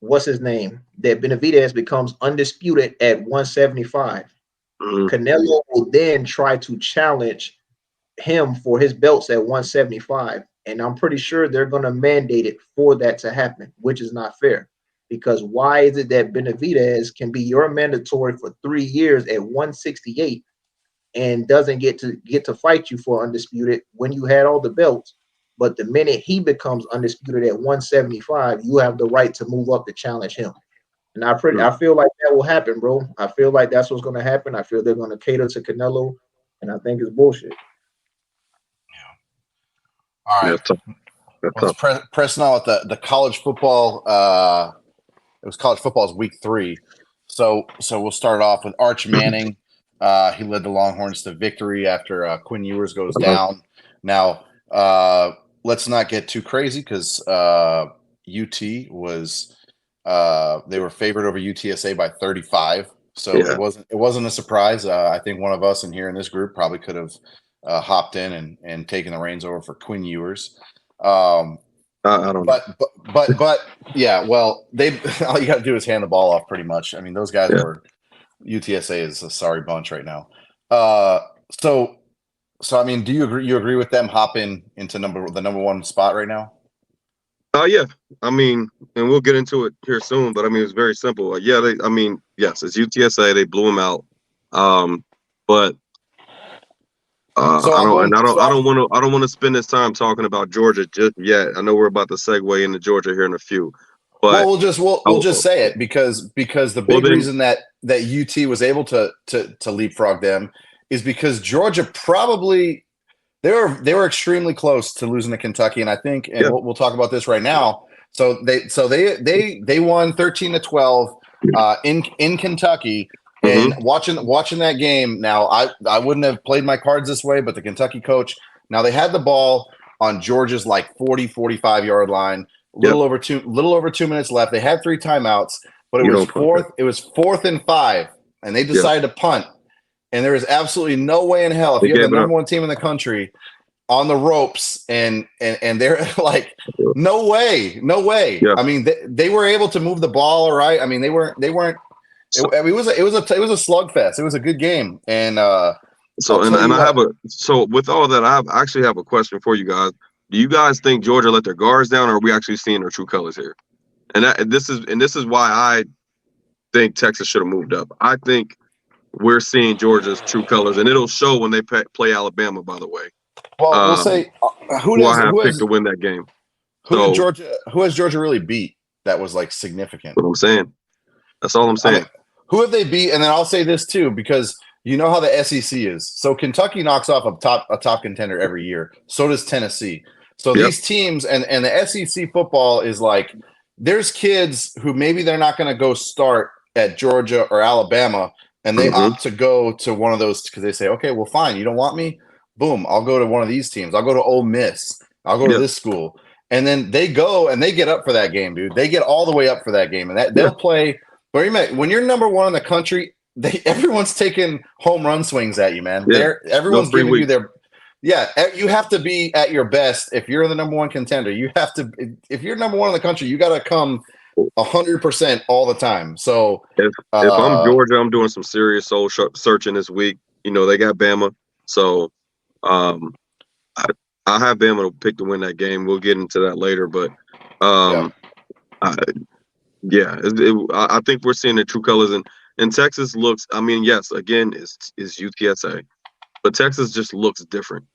what's his name? That Benavidez becomes undisputed at 175. Canelo will then try to challenge him for his belts at 175. And I'm pretty sure they're going to mandate it for that to happen, which is not fair. Because why is it that Benavidez can be your mandatory for 3 years at 168 and doesn't get to fight you for undisputed when you had all the belts? But the minute he becomes undisputed at 175, you have the right to move up to challenge him. And I feel like that will happen, bro. I feel like that's what's going to happen. I feel they're going to cater to Canelo, and I think it's bullshit. All right. Let's pressing on with the college football. It was college football's week 3. So we'll start off with Arch Manning. He led the Longhorns to victory after Quinn Ewers goes down. Now, let's not get too crazy because UT was they were favored over UTSA by 35. So it wasn't a surprise. I think one of us in here in this group probably could have hopped in and taken the reins over for Quinn Ewers. I don't know. But yeah, well, all you got to do is hand the ball off pretty much. I mean, those guys were UTSA is a sorry bunch right now. So I mean, do you agree with them hopping into the number 1 spot right now? Yeah. I mean, and we'll get into it here soon, but I mean, it's very simple. Yes, it's UTSA. They blew them out. But I don't want to spend this time talking about Georgia just yet. I know we're about to segue into Georgia here in a few. But we'll just say it because the big reason that UT was able to leapfrog them is because Georgia probably they were extremely close to losing to Kentucky, and I think we'll talk about this right now. So they won 13-12 in Kentucky. And watching that game, now I wouldn't have played my cards this way, but the Kentucky coach, now they had the ball on Georgia's like 40-45 yard line, little over 2 minutes left. They had 3 timeouts, but it was 4th and 5, and they decided to punt. And there is absolutely no way in hell if you have the number 1 team in the country on the ropes and they're like, no way. Yeah. I mean, they were able to move the ball all right. I mean, they weren't. It was a slugfest. It was a good game, and with all that, I actually have a question for you guys. Do you guys think Georgia let their guards down, or are we actually seeing their true colors here? And this is why I think Texas should have moved up. I think we're seeing Georgia's true colors, and it'll show when they play Alabama. By the way, well, we'll say who I picked to win that game. Who has Georgia really beat that was like significant? What I'm saying. That's all I'm saying. I mean, who have they beat? And then I'll say this too, because you know how the SEC is. So Kentucky knocks off a top contender every year. So does Tennessee. So these teams and the SEC football is like, there's kids who maybe they're not going to go start at Georgia or Alabama, and they opt to go to one of those because they say, okay, well, fine, you don't want me? Boom, I'll go to one of these teams. I'll go to Ole Miss. I'll go to this school. And then they go and they get up for that game, dude. They get all the way up for that game, and they'll play. When you're number 1 in the country, everyone's taking home run swings at you, man. Everyone's giving you their – you have to be at your best if you're the number 1 contender. You have to – if you're number 1 in the country, you got to come 100% all the time. So if I'm Georgia, I'm doing some serious soul searching this week. You know, they got Bama. So I have Bama to pick to win that game. We'll get into that later. But I think we're seeing the true colors, and Texas looks. I mean, yes, again, is UTSA, but Texas just looks different.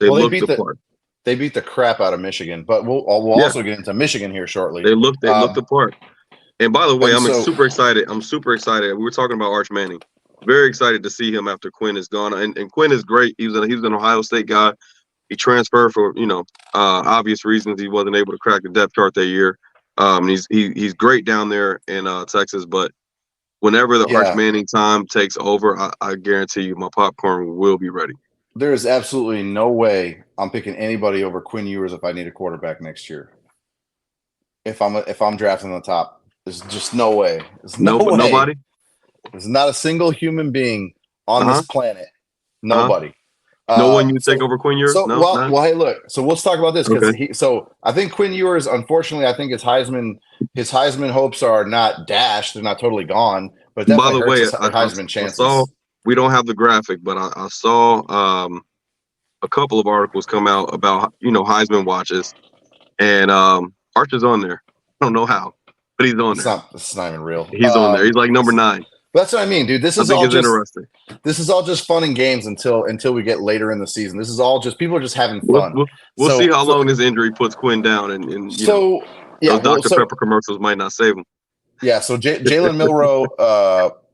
They the part. They beat the crap out of Michigan, but we'll also get into Michigan here shortly. They look the part. And by the way, I'm super excited. I'm super excited. We were talking about Arch Manning. Very excited to see him after Quinn is gone, and Quinn is great. He was an Ohio State guy. He transferred for obvious reasons. He wasn't able to crack the depth chart that year. He's great down there in Texas, but whenever the Arch Manning time takes over, I guarantee you my popcorn will be ready. There is absolutely no way I'm picking anybody over Quinn Ewers if I need a quarterback next year. If I'm drafting the top, there's just no way. There's no way. Nobody. There's not a single human being on this planet. Nobody. No one you take over Quinn Ewers? So, No, well, hey, look. So let's talk about this because Okay. So I think Quinn Ewers, unfortunately, I think his Heisman hopes are not dashed. They're not totally gone, but it By definitely the hurts way, his Heisman chances. I saw, we don't have the graphic, but I saw a couple of articles come out about, Heisman watches, and Archer's on there. I don't know how, but he's on there. It's not even real. He's on there. He's like number 9. That's what I mean, dude. This I is think all it's interesting. This is all just fun and games until we get later in the season. This is all just people are just having fun. We'll see how long this injury puts Quinn down, and those Dr. Pepper commercials might not save him. Yeah. So Jalen Milroe,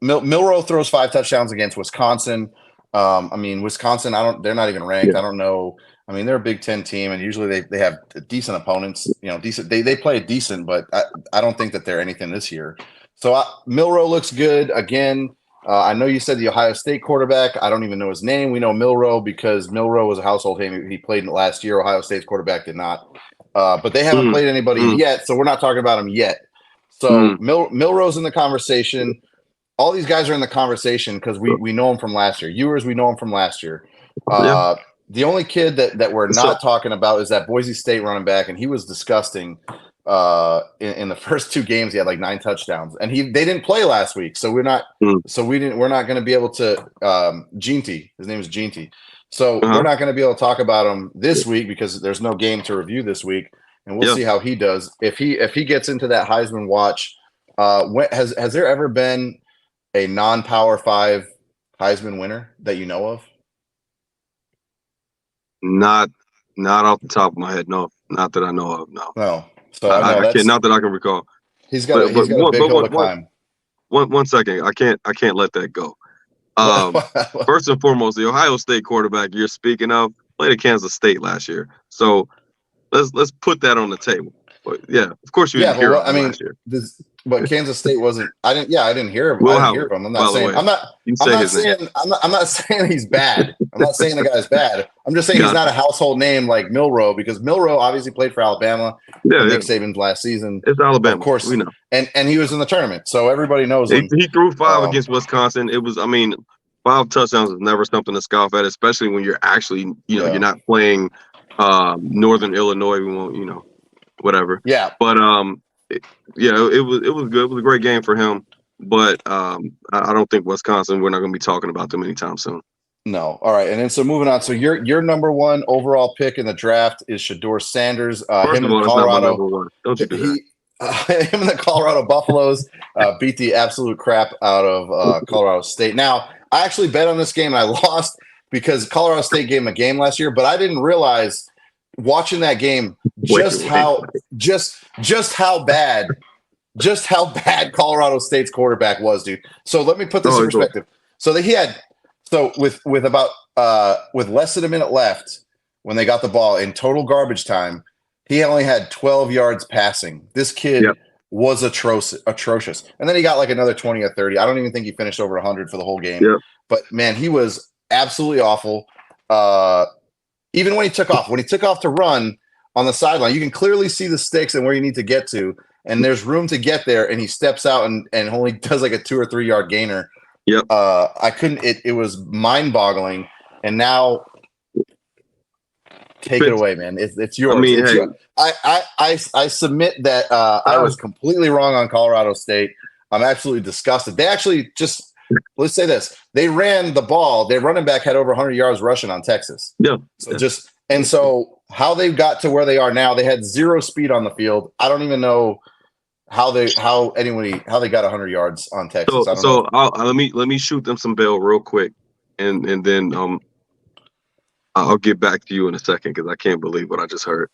Milroe throws 5 touchdowns against Wisconsin. I mean, Wisconsin, they're not even ranked. Yeah. I don't know. I mean, they're a Big Ten team, and usually they have decent opponents. Decent. They play decent, but I don't think that they're anything this year. So Milroe looks good again. I know you said the Ohio State quarterback. I don't even know his name. We know Milroe because Milroe was a household name. He played in it last year. Ohio State's quarterback did not. But they haven't played anybody yet, so we're not talking about him yet. So Milroe's in the conversation. All these guys are in the conversation because we know him from last year. Ewers, we know him from last year. The only kid that we're not talking about is that Boise State running back, and he was disgusting. In the first 2 games, he had like 9 touchdowns, and they didn't play last week, so we're not going to be able to. Ginty, his name is Ginty, so we're not going to be able to talk about him this week because there's no game to review this week, and we'll see how he does. If he gets into that Heisman watch, has there ever been a non-Power 5 Heisman winner that you know of? Not off the top of my head, no. Not that I know of, no. No. So I can't, not that I can recall. He's got a big hill to climb. One second, I can't let that go. First and foremost, the Ohio State quarterback you're speaking of played at Kansas State last year, so let's put that on the table. But yeah, of course you didn't hear of him last year. But Kansas State wasn't. I didn't hear of him. I didn't hear of him. I'm not saying. I'm not saying he's bad. I'm not saying the guy's bad. I'm just saying he's not a household name like Milroe, because Milroe obviously played for Alabama. Nick Saban's last season. It's Alabama, of course. We know. And he was in the tournament, so everybody knows him. He threw 5 against Wisconsin. It was, 5 touchdowns is never something to scoff at, especially when you're actually, you're not playing Northern Illinois. We won't, whatever. Yeah. But it was good. It was a great game for him. But I don't think Wisconsin, we're not going to be talking about them anytime soon. No. All right. And then so moving on. So your number 1 overall pick in the draft is Shedeur Sanders. First of all, that's not my number 1. Don't you do that. Him and the Colorado Buffaloes beat the absolute crap out of Colorado State. Now, I actually bet on this game and I lost because Colorado State gave him a game last year, but I didn't realize watching that game just how bad Colorado State's quarterback was, dude. So let me put this in perspective. With less than a minute left when they got the ball in total garbage time, he only had 12 yards passing. This kid was atrocious. And then he got like another 20 or 30. I don't even think he finished over 100 for the whole game. Yep. But man, he was absolutely awful. Even when he took off to run on the sideline, you can clearly see the sticks and where you need to get to. And there's room to get there. And he steps out and only does like a 2 or 3 yard gainer. Yep. It was mind boggling. And now take it away, man. It's yours. I submit that I was completely wrong on Colorado State. I'm absolutely disgusted. They actually let's say this. They ran the ball. Their running back had over 100 yards rushing on Texas. Yeah. So how they got to where they are now, they had 0 speed on the field. I don't even know how they got 100 yards on Texas. Let me shoot them some bail real quick, and then I'll get back to you in a second because I can't believe what I just heard.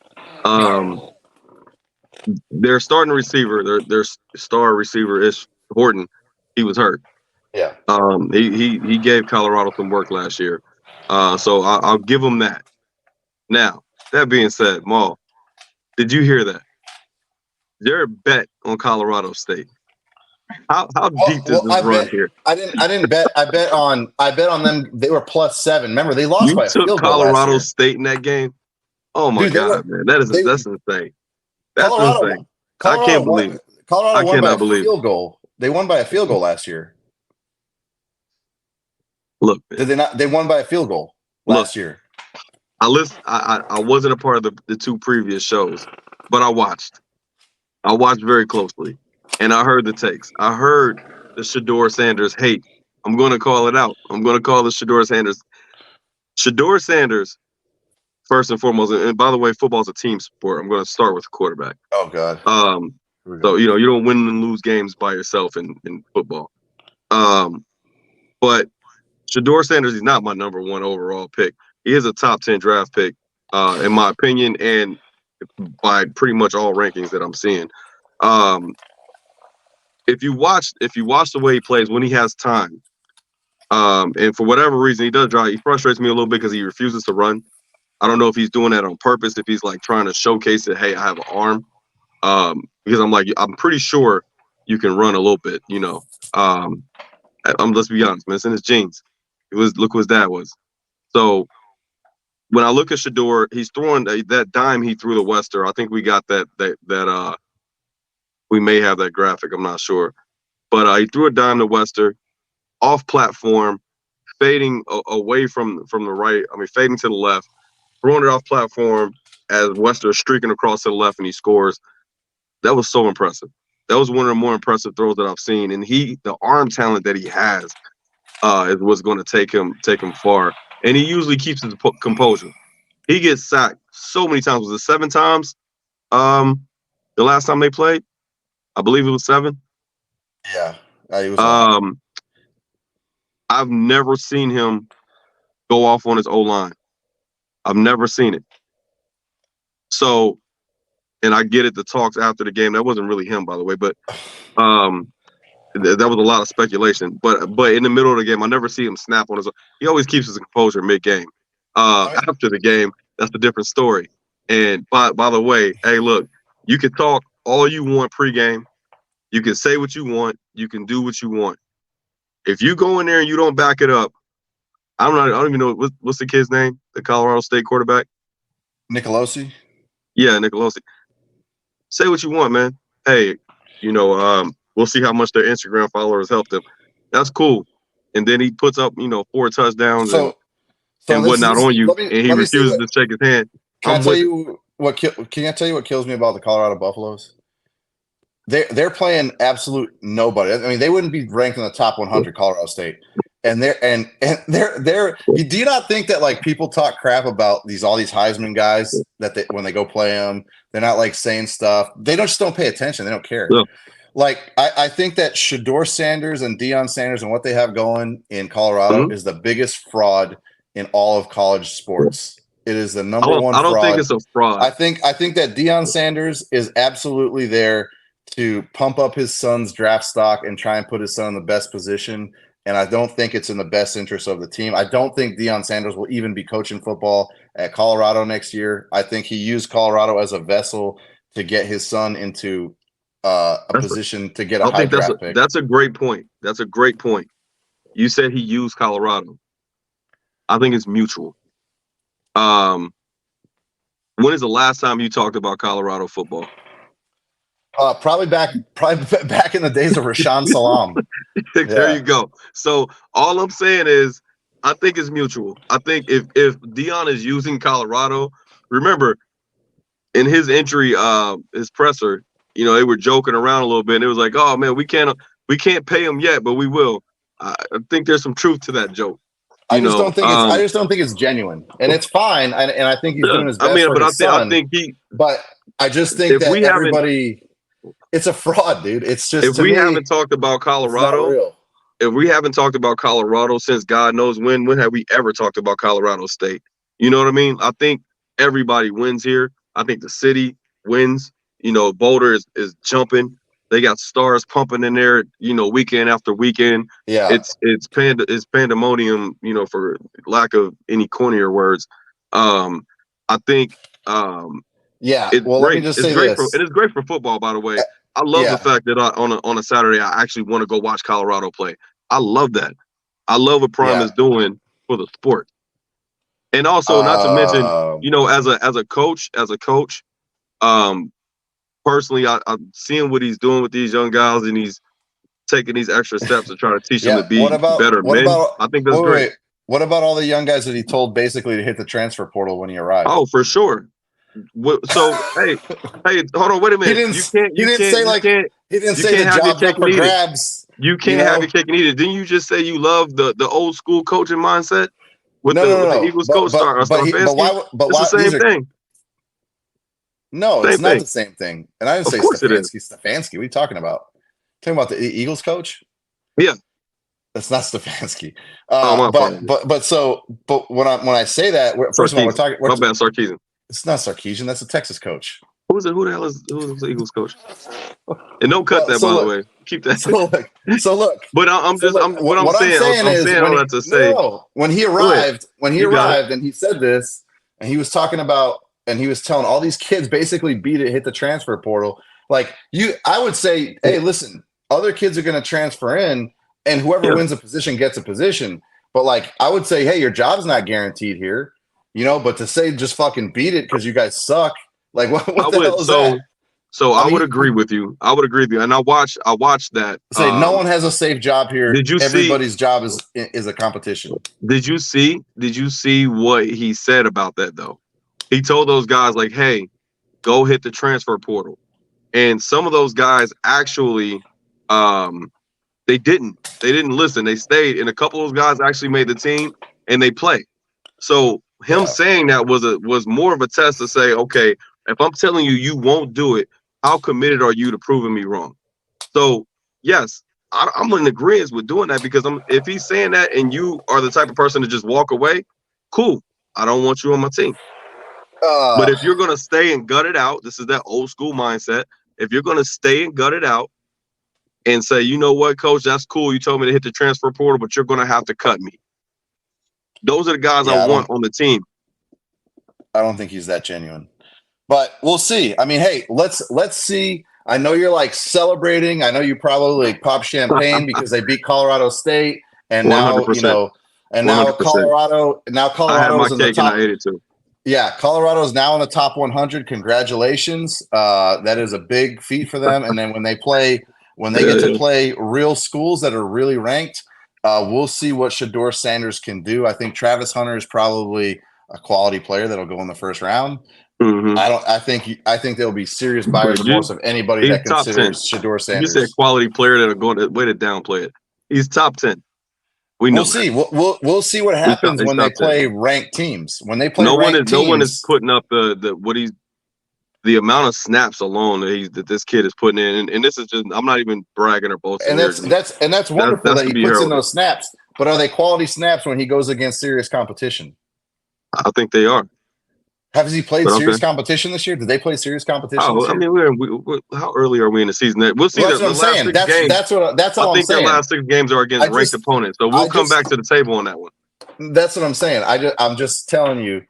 Their starting receiver, their star receiver is Horton. He was hurt. Yeah. He gave Colorado some work last year. So I'll give him that. Now, that being said, Maul, did you hear that? There a bet on Colorado State. How deep does this run here? I didn't bet. I bet on them. They were +7. Remember, they lost by a field goal. Colorado State in that game. Oh my God, man, that's insane. That's insane. I can't believe it. Colorado won by a field goal. They won by a field goal last year. Look, Did they not? They won by a field goal last year. I wasn't a part of the 2 previous shows, but I watched. I watched very closely, and I heard the takes. I heard the Shedeur Sanders hate. I'm going to call it out. I'm going to call the Shedeur Sanders. Shedeur Sanders, first and foremost, and by the way, football is a team sport. I'm going to start with the quarterback. Oh, God. So, you don't win and lose games by yourself in football. But Shedeur Sanders, he's not my number 1 overall pick. He is a top 10 draft pick, in my opinion, and by pretty much all rankings that I'm seeing. If you watch the way he plays when he has time, and for whatever reason he does drive, he frustrates me a little bit because he refuses to run. I don't know if he's doing that on purpose, if he's like trying to showcase that, hey, I have an arm. Because I'm pretty sure you can run a little bit, let's be honest, man, it's in his genes. Look who his dad was. So when I look at Shedeur, he's throwing that dime he threw to Wester. I think we got that we may have that graphic, I'm not sure. But he threw a dime to Wester off platform, fading away from the right. Fading to the left, throwing it off platform as Wester is streaking across to the left and he scores. That was so impressive. That was one of the more impressive throws that I've seen. And the arm talent that he has is what's going to take him far. And he usually keeps his composure. He gets sacked so many times. Was it 7 times? The last time they played, I believe it was 7. Yeah, it was. I've never seen him go off on his O-line. I've never seen it. So, and I get it, the talks after the game, that wasn't really him, by the way, but that was a lot of speculation. But in the middle of the game, I never see him snap on his own. He always keeps his composure mid-game. After the game, that's a different story. And by the way, hey, look, you can talk all you want pregame. You can say what you want. You can do what you want. If you go in there and you don't back it up, I don't even know what's the kid's name, the Colorado State quarterback? Nicolosi? Yeah, Nicolosi. Say what you want, man. Hey, we'll see how much their Instagram followers helped them. That's cool. And then he puts up, 4 touchdowns and whatnot on you, and he refuses to shake his hand. Can I tell you what kills me about the Colorado Buffaloes? They're playing absolute nobody. They wouldn't be ranked in the top 100, Colorado State. And they're do you not think that like people talk crap about all these Heisman guys that when they go play them, they're not like saying stuff. They just don't pay attention. They don't care. Yeah. Like I think that Shedeur Sanders and Deion Sanders and what they have going in Colorado is the biggest fraud in all of college sports. It is the number one. I don't think it's a fraud. I think that Deion Sanders is absolutely there to pump up his son's draft stock and try and put his son in the best position. And I don't think it's in the best interest of the team. I don't think Deion Sanders will even be coaching football at Colorado next year. I think he used Colorado as a vessel to get his son into a position to get a high draft pick. That's a great point. That's a great point. You said he used Colorado. I think it's mutual. When is the last time you talked about Colorado football? Probably back in the days of Rashaan Salam. There you go. So all I'm saying is, I think it's mutual. I think if Deion is using Colorado, remember in his entry, his presser, they were joking around a little bit. And it was like, oh man, we can't pay him yet, but we will. I think there's some truth to that joke. I just don't think it's genuine, and it's fine. And I think he's doing his best for his son. But I just think that everybody. It's a fraud, dude. It's just if we haven't talked about Colorado, since God knows when have we ever talked about Colorado State? You know what I mean? I think everybody wins here. I think the city wins. Boulder is jumping. They got stars pumping in there, weekend after weekend. Yeah. It's pandemonium, for lack of any cornier words. I think yeah. It's well, great. Let me just say this. It is great for football, by the way. I love the fact that on a Saturday I actually want to go watch Colorado play. I love that. I love what Prime is doing for the sport. And also, not to mention, as a coach, personally, I'm seeing what he's doing with these young guys, and he's taking these extra steps to try to teach them Yeah. to be better men. I think that's great. What about all the young guys that he told basically to hit the transfer portal when he arrived? Oh, for sure. So hey, hold on, wait a minute. He didn't say the job's up for grabs. You can't have your cake and eat it. Didn't you just say you love the old school coaching mindset with the Eagles coach Stefanski? It's the same thing. No, it's not the same thing. And I didn't say Stefanski. What are you talking about? Talking about the Eagles coach? Yeah. That's not Stefanski. But when I say that, first of all, we're talking. My bad, Sarkisian. It's not Sarkisian. That's a Texas coach. Who is it? Who the hell is the Eagles coach? And don't cut that, by the way. Keep that. So look. But I'm saying all that to say. No, when he arrived, and he said this, and he was talking about, and he was telling all these kids basically hit the transfer portal. Like I would say, hey, listen, other kids are going to transfer in, and whoever wins a position gets a position. But like, I would say, hey, your job's not guaranteed here. But to say just fucking beat it because you guys suck, like what the hell is that? So I would agree with you. And I watched that. Say no one has a safe job here. Everybody's job is a competition. Did you see what he said about that though? He told those guys like, hey, go hit the transfer portal. And some of those guys actually they didn't listen. They stayed, and a couple of those guys actually made the team and they played. So him saying that was more of a test to say, okay, if I'm telling you won't do it, how committed are you to proving me wrong? So yes, I'm in agreement with doing that because if he's saying that and you are the type of person to just walk away, cool. I don't want you on my team. But if you're gonna stay and gut it out, this is that old school mindset. If you're gonna stay and gut it out and say, you know what, coach, that's cool. You told me to hit the transfer portal, but you're gonna have to cut me. Those are the guys I want on the team. I don't think he's that genuine, but we'll see. I mean, hey, let's see. I know you're like celebrating. I know you probably pop champagne because they beat Colorado State, and 100%. Now Colorado. Now Colorado's in the top. I ate it too. Yeah, Colorado's now in the top 100. Congratulations. That is a big feat for them. And then when they get to play real schools that are really ranked. We'll see what Shedeur Sanders can do. I think Travis Hunter is probably a quality player that'll go in the first round. Mm-hmm. I think there'll be serious buyer's remorse of anybody that considers Shedeur Sanders. You said quality player that'll go to way to downplay it. He's top 10. We'll see. We'll see what happens when they play ranked teams. When they play no one is putting up the amount of snaps alone that this kid is putting in, and this is just I'm not even bragging or boasting. And that's wonderful that he puts in those snaps. But are they quality snaps when he goes against serious competition? I think they are. Has he played serious competition this year? Did they play serious competition? I mean, how early are we in the season? We'll see. That's what I'm saying. That's all I'm saying. I think their last 6 games are against ranked opponents, so we'll come back to the table on that one. That's what I'm saying. I'm just telling you.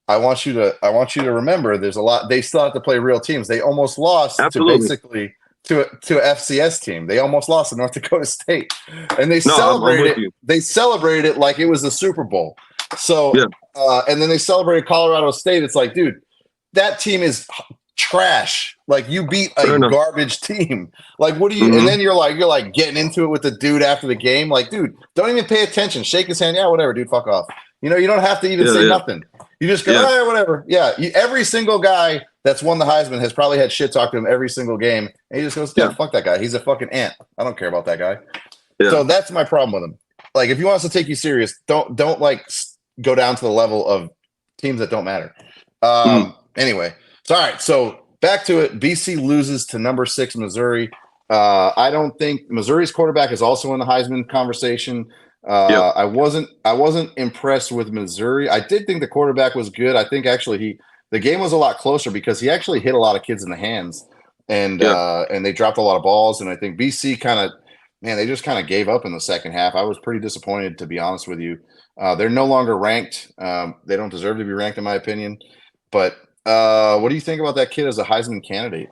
I want you to remember. There's a lot. They still have to play real teams. They almost lost to basically to an FCS team. They almost lost to North Dakota State, and they celebrated it. They celebrated it like it was the Super Bowl. So, and then they celebrated Colorado State. It's like, dude, that team is trash. Like you beat a garbage team. Like, what do you? Mm-hmm. And then you're like getting into it with the dude after the game. Like, dude, don't even pay attention. Shake his hand. Yeah, whatever, dude. Fuck off. You don't have to even say nothing. You just go, whatever. Yeah, every single guy that's won the Heisman has probably had shit talk to him every single game, and he just goes, fuck that guy. He's a fucking ant. I don't care about that guy. Yeah. So that's my problem with him. Like, if he wants to take you serious, don't like go down to the level of teams that don't matter. Anyway, all right. So back to it. BC loses to number 6 Missouri. I don't think Missouri's quarterback is also in the Heisman conversation. I wasn't impressed with Missouri. I did think the quarterback was good. I think actually the game was a lot closer because he actually hit a lot of kids in the hands, and they dropped a lot of balls. And I think BC they just kind of gave up in the second half. I was pretty disappointed, to be honest with you. They're no longer ranked. They don't deserve to be ranked, in my opinion. But what do you think about that kid as a Heisman candidate?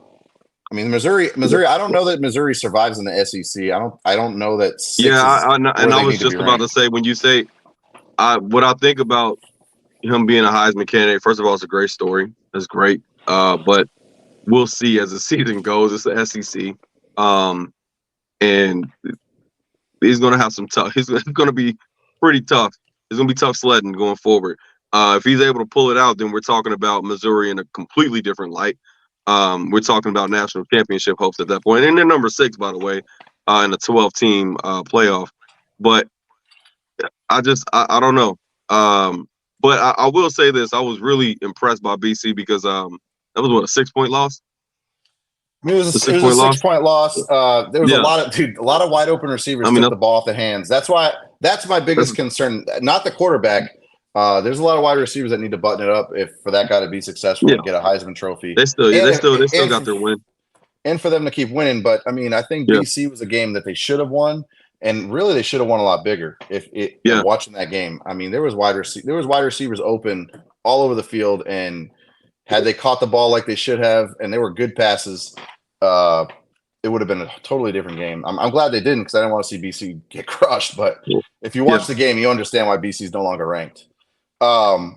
I mean, Missouri. I don't know that Missouri survives in the SEC. I don't know that. I was just about to say, when you say what I think about him being a Heisman candidate. First of all, it's a great story. It's great. But we'll see as the season goes. It's the SEC. and he's going to have some tough. He's going to be pretty tough. It's going to be tough sledding going forward. If he's able to pull it out, then we're talking about Missouri in a completely different light. We're talking about national championship hopes at that point. And they're number 6, by the way, in a 12-team playoff. But I don't know. But I will say this. I was really impressed by BC because that was, what, a 6-point loss? I mean, it was a 6-point loss. There was a lot of wide open receivers took the ball off the hands. That's my biggest concern. Not the quarterback. There's a lot of wide receivers that need to button it up for that guy to be successful and get a Heisman Trophy. They still got their win. And for them to keep winning. But I mean, I think BC was a game that they should have won, and really they should have won a lot bigger. Watching that game, I mean, there was wide receivers open all over the field, and had they caught the ball like they should have, and they were good passes, it would have been a totally different game. I'm glad they didn't, because I didn't want to see BC get crushed. But if you watch the game, you understand why BC is no longer ranked. All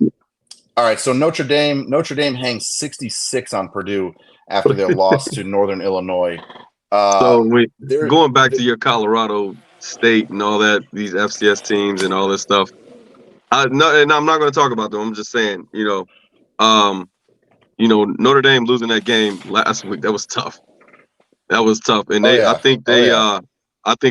right, so Notre Dame hangs 66 on Purdue after their loss to Northern Illinois. Going back to your Colorado State and all that, these FCS teams and all this stuff. And I'm not going to talk about them. I'm just saying, Notre Dame losing that game last week, that was tough. And I think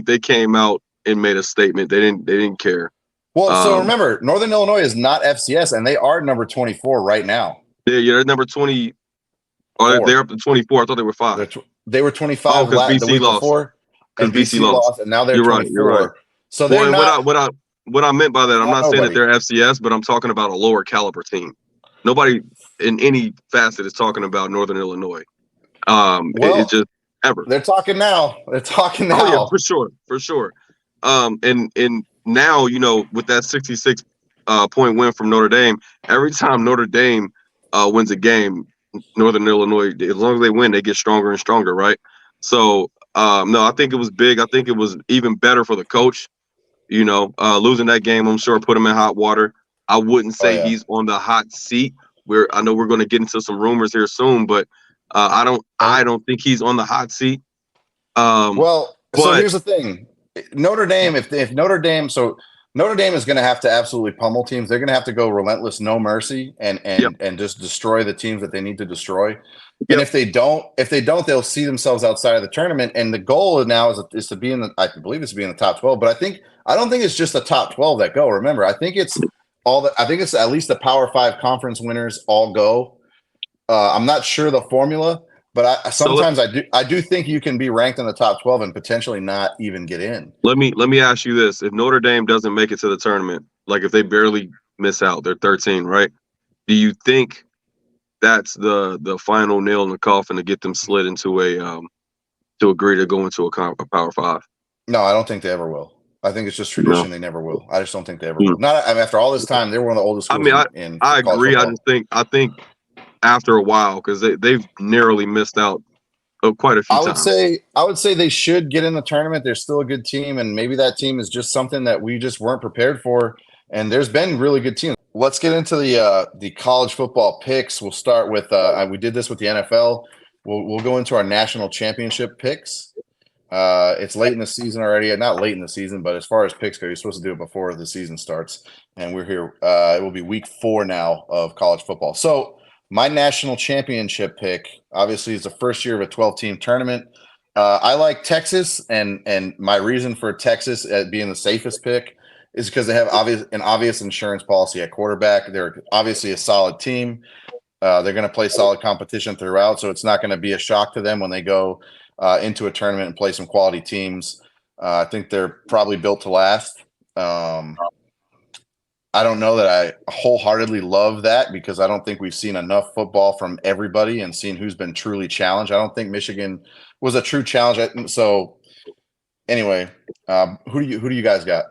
they came out and made a statement. They didn't care. Well, so remember, Northern Illinois is not FCS, and they are number 24 right now. They're number 20. Oh, they're up to 24. I thought they were 5. They were 25 the week before, and BC lost, and now they're 24. You're right. So they're not. What I meant by that, I'm not saying that they're FCS, but I'm talking about a lower caliber team. Nobody in any facet is talking about Northern Illinois. It's just ever. They're talking now. Oh yeah, for sure. And now, with that 66 point win from Notre Dame, every time Notre Dame wins a game, Northern Illinois, as long as they win, they get stronger and stronger, right? So, no, I think it was big. I think it was even better for the coach. Losing that game, I'm sure, put him in hot water. I wouldn't say he's on the hot seat. I know we're going to get into some rumors here soon, but I don't think he's on the hot seat. So here's the thing. Notre Dame, if Notre Dame is going to have to absolutely pummel teams. They're going to have to go relentless, no mercy, and just destroy the teams that they need to destroy. Yep. And if they don't, they'll see themselves outside of the tournament. And the goal now is to be in I believe it's to be in the top 12. But I don't think it's just the top 12 that go. Remember, I think it's at least the Power 5 conference winners all go. I'm not sure the formula. But I do think you can be ranked in the top 12 and potentially not even get in. Let me ask you this: if Notre Dame doesn't make it to the tournament, like if they barely miss out, they're 13, right? Do you think that's the final nail in the coffin to get them slid into to agree to go into a Power 5? No, I don't think they ever will. I think it's just tradition. No. They never will. I just don't think they ever will. Not after all this time. They were one of the oldest schools. I agree. Football. I think. After a while, because they've narrowly missed out quite a few times. I would say they should get in the tournament. They're still a good team, and maybe that team is just something that we just weren't prepared for. And there's been really good teams. Let's get into the college football picks. We'll start with we did this with the NFL. We'll go into our national championship picks. It's late in the season already. Not late in the season, but as far as picks go, you're supposed to do it before the season starts. And we're here. It will be week 4 now of college football. So my national championship pick, obviously, is the first year of a 12-team tournament. I like Texas, and my reason for Texas being the safest pick is because they have an obvious insurance policy at quarterback. They're obviously a solid team. They're going to play solid competition throughout, so it's not going to be a shock to them when they go into a tournament and play some quality teams. I think they're probably built to last. I don't know that I wholeheartedly love that, because I don't think we've seen enough football from everybody and seen who's been truly challenged. I don't think Michigan was a true challenge. So anyway, who do you guys got?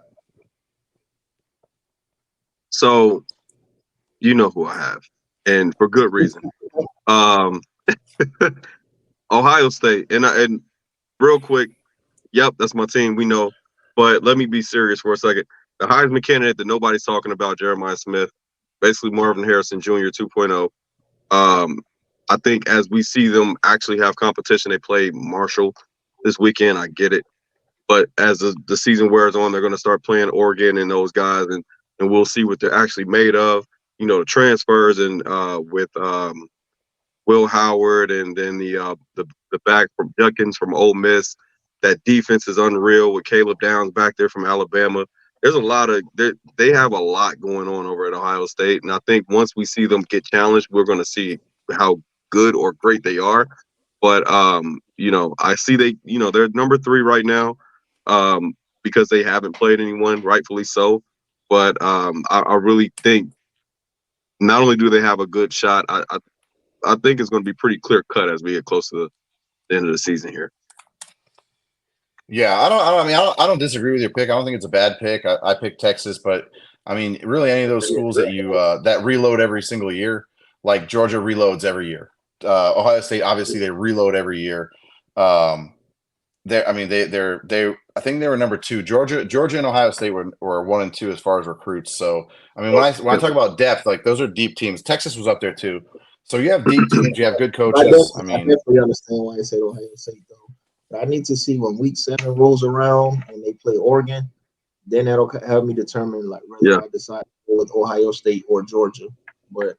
So you know who I have, and for good reason. Ohio State, and real quick, yep, that's my team. We know, but let me be serious for a second. The Heisman candidate that nobody's talking about, Jeremiah Smith, basically Marvin Harrison Jr. 2.0. I think as we see them actually have competition, they play Marshall this weekend. I get it. But as the season wears on, they're going to start playing Oregon and those guys, and we'll see what they're actually made of. The transfers and with Will Howard and then the back from Judkins from Ole Miss. That defense is unreal with Caleb Downs back there from Alabama. There's a lot of they have a lot going on over at Ohio State, and I think once we see them get challenged, we're going to see how good or great they are. But I see they're number 3 right now because they haven't played anyone, rightfully so. But I really think not only do they have a good shot, I think it's going to be pretty clear cut as we get close to the end of the season here. Yeah, I don't disagree with your pick. I don't think it's a bad pick. I picked Texas, but I mean, really, any of those schools that you that reload every single year, like Georgia reloads every year. Ohio State, obviously, they reload every year. They I think they were number 2. Georgia and Ohio State were 1 and 2 as far as recruits. So I mean, when I talk about depth, like those are deep teams. Texas was up there too. So you have deep teams, you have good coaches. I definitely understand why I say Ohio State though. But I need to see when week 7 rolls around and they play Oregon, then that'll help me determine like whether I decide to go with Ohio State or Georgia. But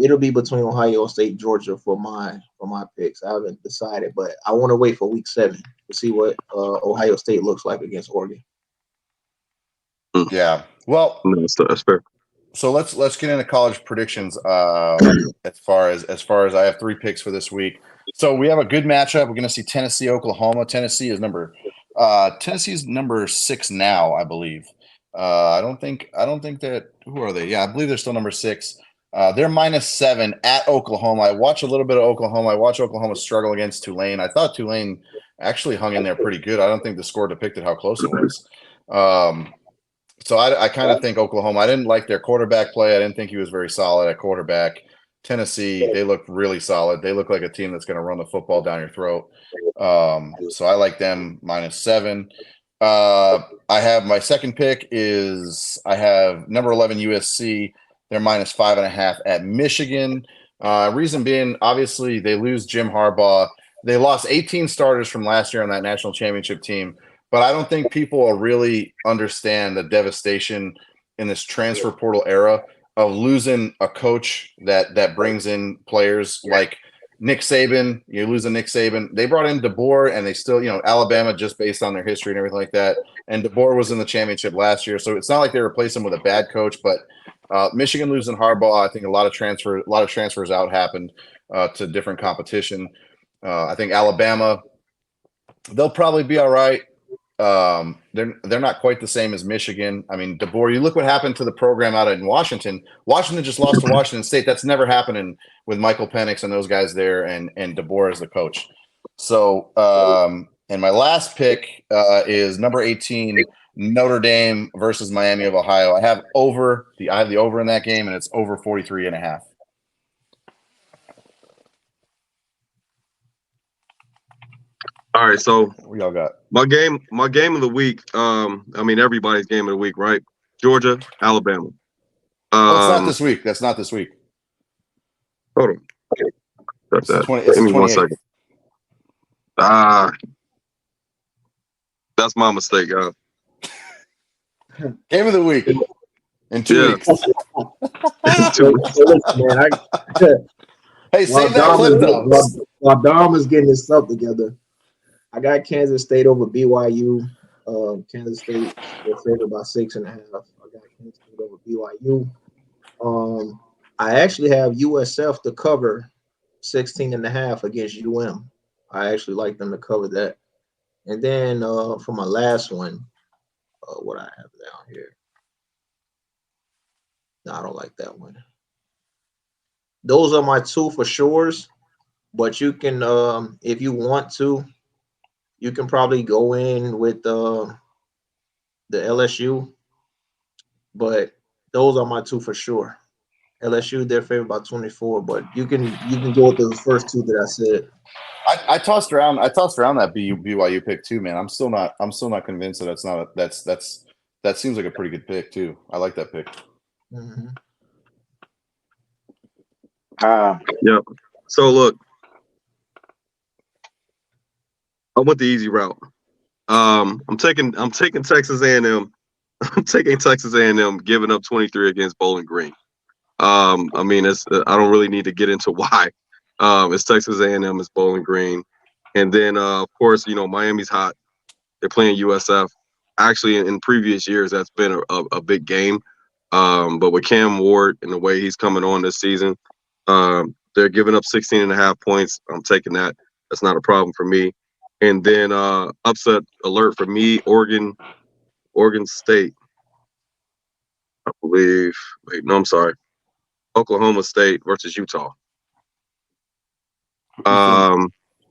it'll be between Ohio State and Georgia for my picks. I haven't decided, but I want to wait for week 7 to see what Ohio State looks like against Oregon. Yeah. Well, that's fair. So let's get into college predictions. As far as I have 3 picks for this week. So we have a good matchup. We're going to see Tennessee, Oklahoma. Tennessee is Tennessee's number 6 now, I believe. I don't think that. Who are they? Yeah, I believe they're still number 6. They're -7 at Oklahoma. I watched a little bit of Oklahoma. I watched Oklahoma struggle against Tulane. I thought Tulane actually hung in there pretty good. I don't think the score depicted how close it was. So I kind of think Oklahoma. I didn't like their quarterback play. I didn't think he was very solid at quarterback. Tennessee, they look really solid. They look like a team that's going to run the football down your throat. So I like them -7. I have my second pick is I have number 11 USC. They're -5.5 at Michigan. Reason being, obviously, they lose Jim Harbaugh. They lost 18 starters from last year on that national championship team. But I don't think people will really understand the devastation in this transfer portal era of losing a coach that brings in players like Nick Saban. You lose a Nick Saban. They brought in DeBoer, and they still, Alabama, just based on their history and everything like that. And DeBoer was in the championship last year, so it's not like they replaced him with a bad coach. But Michigan losing Harbaugh, I think a lot of transfers out happened to different competition. I think Alabama, they'll probably be all right. They're not quite the same as Michigan. I mean, DeBoer, you look what happened to the program out in Washington. Washington just lost to Washington State. That's never happening with Michael Penix and those guys there and DeBoer as the coach. So, and my last pick is number 18, Notre Dame versus Miami of Ohio. I have the over in that game, and it's over 43.5. All right, so we all got my game of the week. Everybody's game of the week, right? Georgia, Alabama. It's not this week. That's not this week. Hold on. That's that. Give me 1 second. That's my mistake, guys. Game of the week in 2 weeks. Hey, save that clip though. While Dom is getting his stuff together, I got Kansas State over BYU. Kansas State, they're favored by 6.5. I got Kansas State over BYU. I actually have USF to cover 16.5 against UM. I actually like them to cover that. And then for my last one, what I have down here. No, I don't like that one. Those are my 2 for sures, but you can, if you want to, you can probably go in with the LSU, but those are my 2 for sure. LSU, they're favored by 24, but you can go with those first 2 that I said. I tossed around that BYU pick too, man. I'm still not convinced that that seems like a pretty good pick too. I like that pick. Mm-hmm. Yeah. So look, I went the easy route. I'm taking Texas A&M. I'm taking Texas A&M giving up 23 against Bowling Green. I mean, I don't really need to get into why. It's Texas A&M, it's Bowling Green, and then of course, Miami's hot. They're playing USF. Actually, in previous years, that's been a big game. But with Cam Ward and the way he's coming on this season, they're giving up 16.5 points. I'm taking that. That's not a problem for me. And then upset alert for me, Oregon State. I believe. Wait, no, I'm sorry. Oklahoma State versus Utah.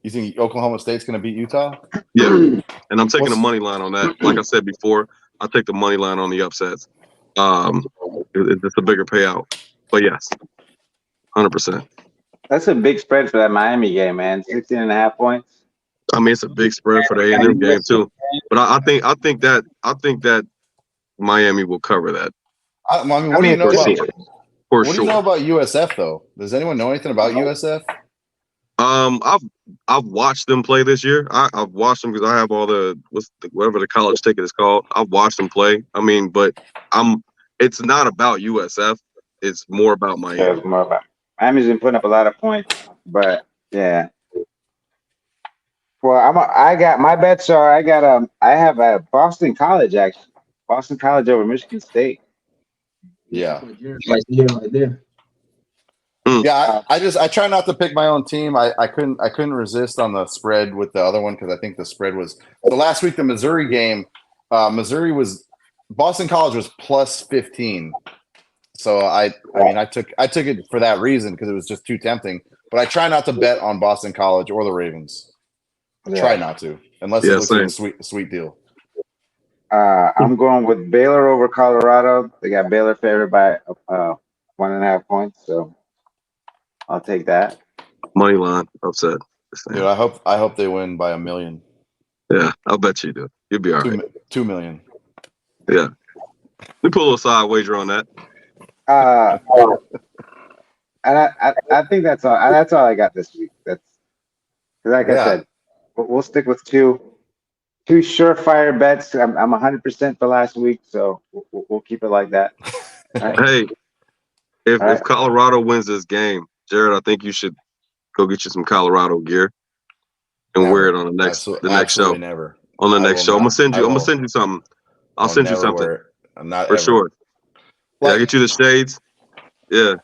You think Oklahoma State's going to beat Utah? Yeah, and I'm taking the money line on that. Like I said before, I take the money line on the upsets. It's a bigger payout, but yes, 100%. That's a big spread for that Miami game, man. 16.5 points. I mean, it's a big spread for the A&M game too, but I think that Miami will cover that. I mean, what do you know about? For what do you know about USF though? Does anyone know anything about USF? I've watched them play this year. I've watched them because I have all whatever the college ticket is called. I've watched them play. I mean, but it's not about USF. It's more about Miami. Yeah, it's more about Miami's been putting up a lot of points, but yeah. Well, I got my bets are I have a Boston College actually. Boston College over Michigan State. Yeah. Right there. Yeah, I try not to pick my own team. I couldn't resist on the spread with the other one because I think the spread was the last week the Missouri game. Boston College was plus 15. So I took it for that reason because it was just too tempting. But I try not to bet on Boston College or the Ravens. Try not to unless it looks like a sweet deal. I'm going with Baylor over Colorado. They got Baylor favored by 1.5 points, so I'll take that. Money line upset. Dude, I hope they win by 1 million. Yeah, I'll bet you do. You'll be all right. 2 million. Yeah. We put a little side wager on that. And I think that's all. That's all I got this week. That's like I said, we'll stick with two surefire bets. I'm 100% for last week, so we'll keep it like that. Right. Hey, if Colorado wins this game, Jared, I think you should go get you some Colorado gear and wear it on the next show. Never. On the next show, I'm gonna send you something. I'll send you something. I'm not for sure. Yeah, I'll get you the shades. Yeah.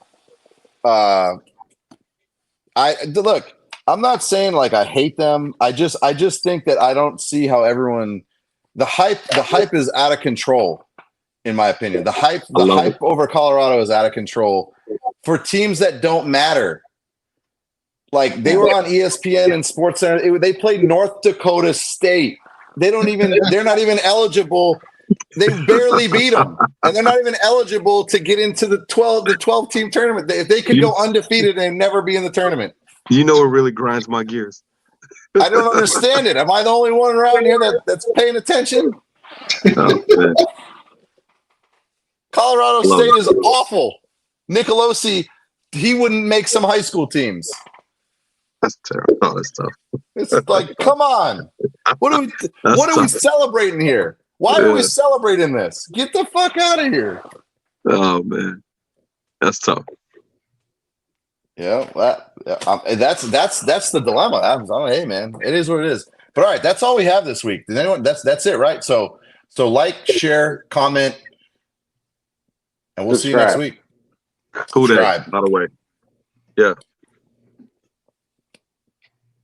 Look. I'm not saying like I hate them. I just think that I don't see how everyone the hype is out of control, in my opinion. The hype over Colorado is out of control for teams that don't matter. Like they were on ESPN and SportsCenter. They played North Dakota State. They're not even eligible. They barely beat them, and they're not even eligible to get into the 12 team tournament. If they could go undefeated and never be in the tournament. You know what really grinds my gears? I don't understand it. Am I the only one around here that's paying attention? Oh, Colorado State is awful. Nicolosi, he wouldn't make some high school teams. That's terrible. Oh, that's tough. It's like, come on. What are we celebrating here? Why are we celebrating this? Get the fuck out of here. Oh, man. That's tough. Yeah, that's the dilemma. Hey, man, it is what it is. But all right, that's all we have this week. Does anyone? That's it, right? So like, share, comment, and we'll see you next week. Cool day, by the way. Yeah.